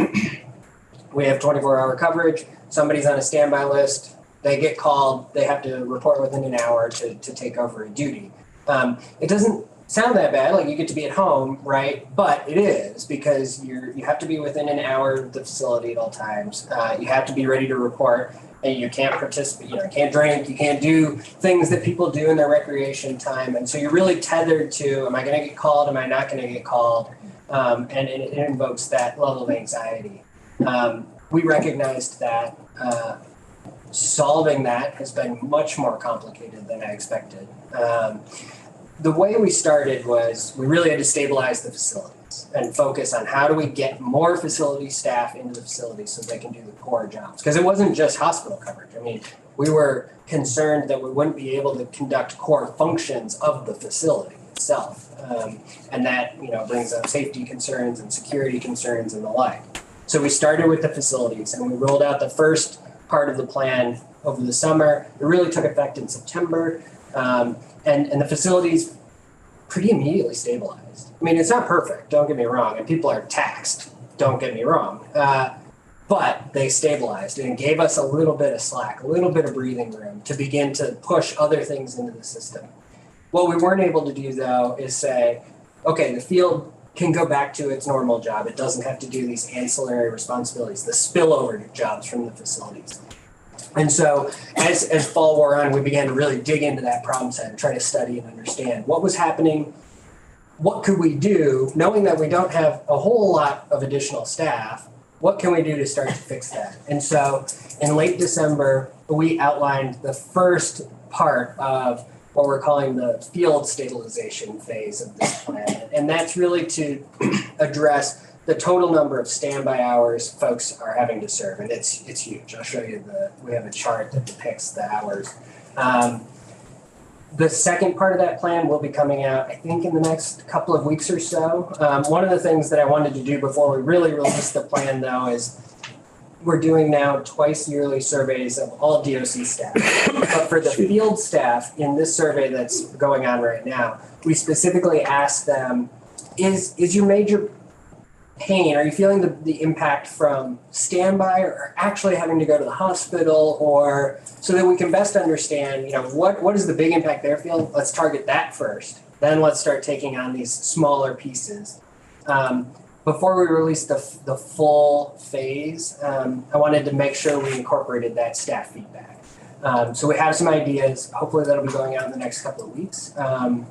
we have 24-hour coverage, somebody's on a standby list, they get called, they have to report within an hour to take over a duty. It doesn't sound that bad, like you get to be at home, right? But it is, because you have to be within an hour of the facility at all times. You have to be ready to report, and you can't participate, you can't drink, you can't do things that people do in their recreation time. And so you're really tethered to, am I gonna get called, am I not gonna get called? And it invokes that level of anxiety. We recognized that solving that has been much more complicated than I expected. The way we started was we really had to stabilize the facilities and focus on how do we get more facility staff into the facilities so they can do the core jobs. Because it wasn't just hospital coverage. I mean, we were concerned that we wouldn't be able to conduct core functions of the facility itself. And that, brings up safety concerns and security concerns and the like. So we started with the facilities and we rolled out the first part of the plan over the summer. It really took effect in September. And the facilities pretty immediately stabilized. I mean, it's not perfect, don't get me wrong, and people are taxed, don't get me wrong. But they stabilized and gave us a little bit of slack, a little bit of breathing room to begin to push other things into the system. What we weren't able to do, though, is say, okay, the field can go back to its normal job. It doesn't have to do these ancillary responsibilities, the spillover jobs from the facilities. And so as fall wore on, we began to really dig into that problem set and try to study and understand what was happening, what could we do, knowing that we don't have a whole lot of additional staff, what can we do to start to fix that? And so in late December, we outlined the first part of what we're calling the field stabilization phase of this plan. And that's really to address the total number of standby hours folks are having to serve, and it's huge. I'll show you we have a chart that depicts the hours. The second part of that plan will be coming out, I think, in the next couple of weeks or so. One of the things that I wanted to do before we really release the plan, though, is we're doing now twice yearly surveys of all DOC staff. But for the field staff in this survey that's going on right now, we specifically asked them, is your major pain, are you feeling the impact from standby or actually having to go to the hospital, or so that we can best understand, what is the big impact they're feeling? Let's target that first. Then let's start taking on these smaller pieces. But before we release the full phase, I wanted to make sure we incorporated that staff feedback. So we have some ideas. Hopefully that'll be going out in the next couple of weeks. And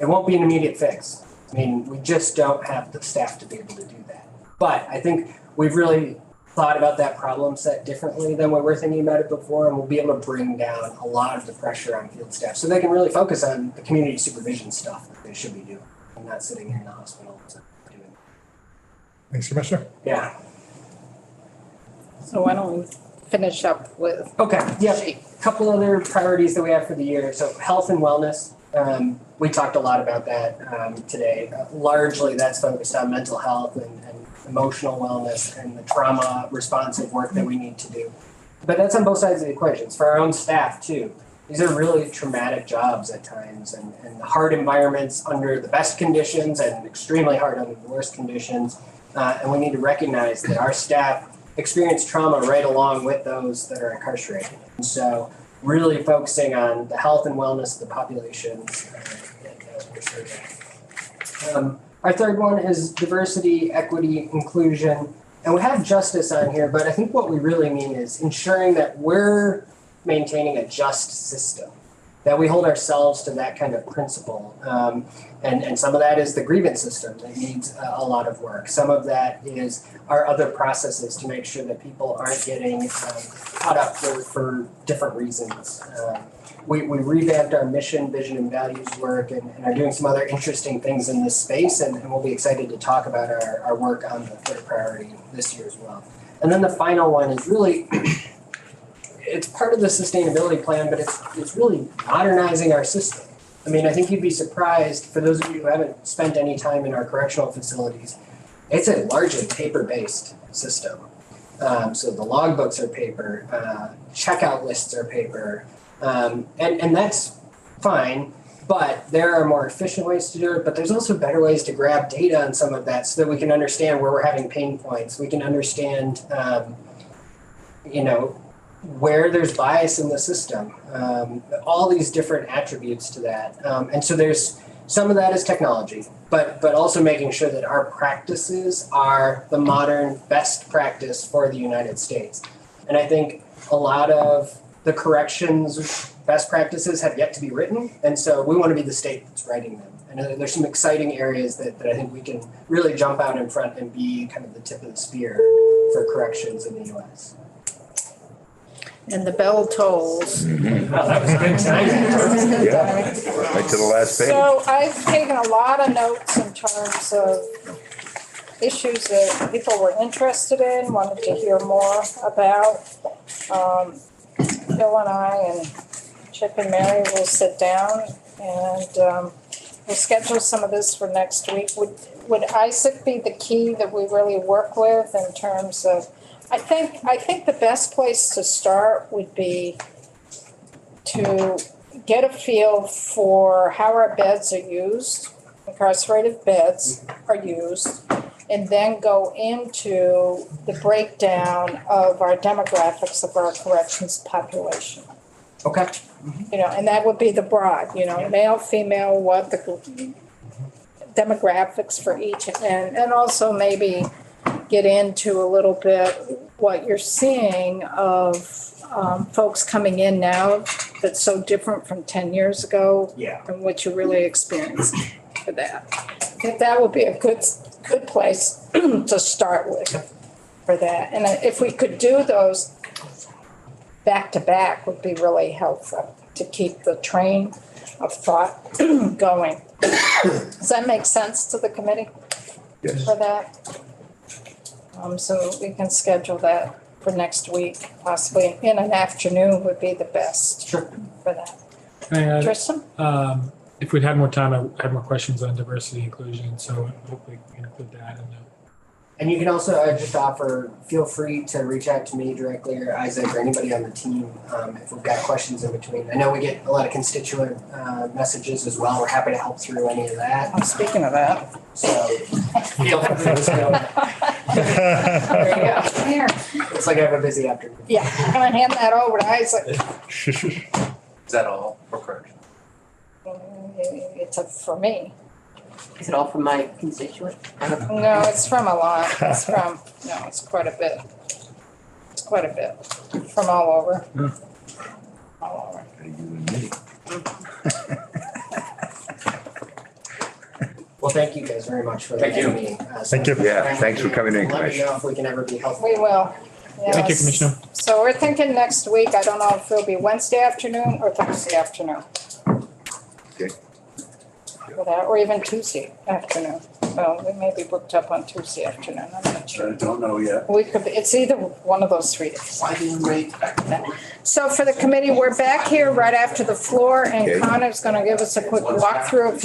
it won't be an immediate fix. I mean, we just don't have the staff to be able to do that. But I think we've really thought about that problem set differently than we were thinking about it before, and we'll be able to bring down a lot of the pressure on field staff so they can really focus on the community supervision stuff that they should be doing and not sitting in the hospital doing. Thanks, Commissioner. Yeah. So why don't we finish up with? Okay, yeah, a couple other priorities that we have for the year. So health and wellness. We talked a lot about that today. Largely that's focused on mental health and emotional wellness and the trauma responsive work that we need to do. But that's on both sides of the equations for our own staff too. These are really traumatic jobs at times and hard environments under the best conditions and extremely hard under the worst conditions. And we need to recognize that our staff experience trauma right along with those that are incarcerated. And so really focusing on the health and wellness of the populations that we're serving. Our third one is diversity, equity, inclusion. And we have justice on here, but I think what we really mean is ensuring that we're maintaining a just system, that we hold ourselves to that kind of principle. And some of that is the grievance system that needs a lot of work. Some of that is our other processes to make sure that people aren't getting caught up for different reasons. We revamped our mission, vision, and values work and are doing some other interesting things in this space, and we'll be excited to talk about our work on the third priority this year as well. And then the final one is really, it's part of the sustainability plan, but it's really modernizing our system. I mean, I think you'd be surprised, for those of you who haven't spent any time in our correctional facilities, it's a largely paper-based system. So the logbooks are paper, checkout lists are paper, and that's fine, but there are more efficient ways to do it, but there's also better ways to grab data on some of that so that we can understand where we're having pain points. We can understand, where there's bias in the system, all these different attributes to that. And so there's some of that is technology, but also making sure that our practices are the modern best practice for the United States. And I think a lot of the corrections best practices have yet to be written. And so we want to be the state that's writing them. And there's some exciting areas that I think we can really jump out in front and be kind of the tip of the spear for corrections in the US. And the bell tolls. That was a good time. Yeah, right to the last page. So I've taken a lot of notes in terms of issues that people were interested in, wanted to hear more about. Bill and I and Chip and Mary will sit down and we'll schedule some of this for next week. Would Isaac be the key that we really work with in terms of, I think the best place to start would be to get a feel for how our beds are used, incarcerated beds are used, and then go into the breakdown of our demographics of our corrections population. Okay. And that would be the broad, male, female, what the demographics for each, and also maybe get into a little bit what you're seeing of folks coming in now that's so different from 10 years ago. Yeah. And what you really experienced for that. I think that would be a good place to start with for that. And if we could do those back to back would be really helpful to keep the train of thought going. Does that make sense to the committee? Yes. For that? So we can schedule that for next week, possibly in an afternoon would be the best. Sure. For that. Tristan? If we'd had more time, I had more questions on diversity and inclusion, so hopefully we can include that in the. And you can also just offer, feel free to reach out to me directly or Isaac or anybody on the team if we've got questions in between. I know we get a lot of constituent messages as well. We're happy to help through any of that. Speaking of that. So feel free to let us know. There you go. Here. Looks like I have a busy afternoon. Yeah, I'm gonna hand that over to Isaac. Is that all for correction? It's for me. Is it all from my constituent? No, it's from a lot. It's from, no, it's quite a bit. It's quite a bit from all over. All over. Well, thank you guys very much for Thank you. letting me. Thank you. Yeah, thanks for coming in, Let me Commissioner. know if we can ever be helpful. We will. Thank you, Yes. Commissioner. So we're thinking next week. I don't know if it'll be Wednesday afternoon or Thursday afternoon. Okay. For that, or even Tuesday afternoon. Well, we may be booked up on Tuesday afternoon. I'm not sure. I don't know yet. We could, it's either one of those 3 days. Why didn't we? So for the committee, we're back here right after the floor, and Okay. Connor's gonna give us a quick walkthrough of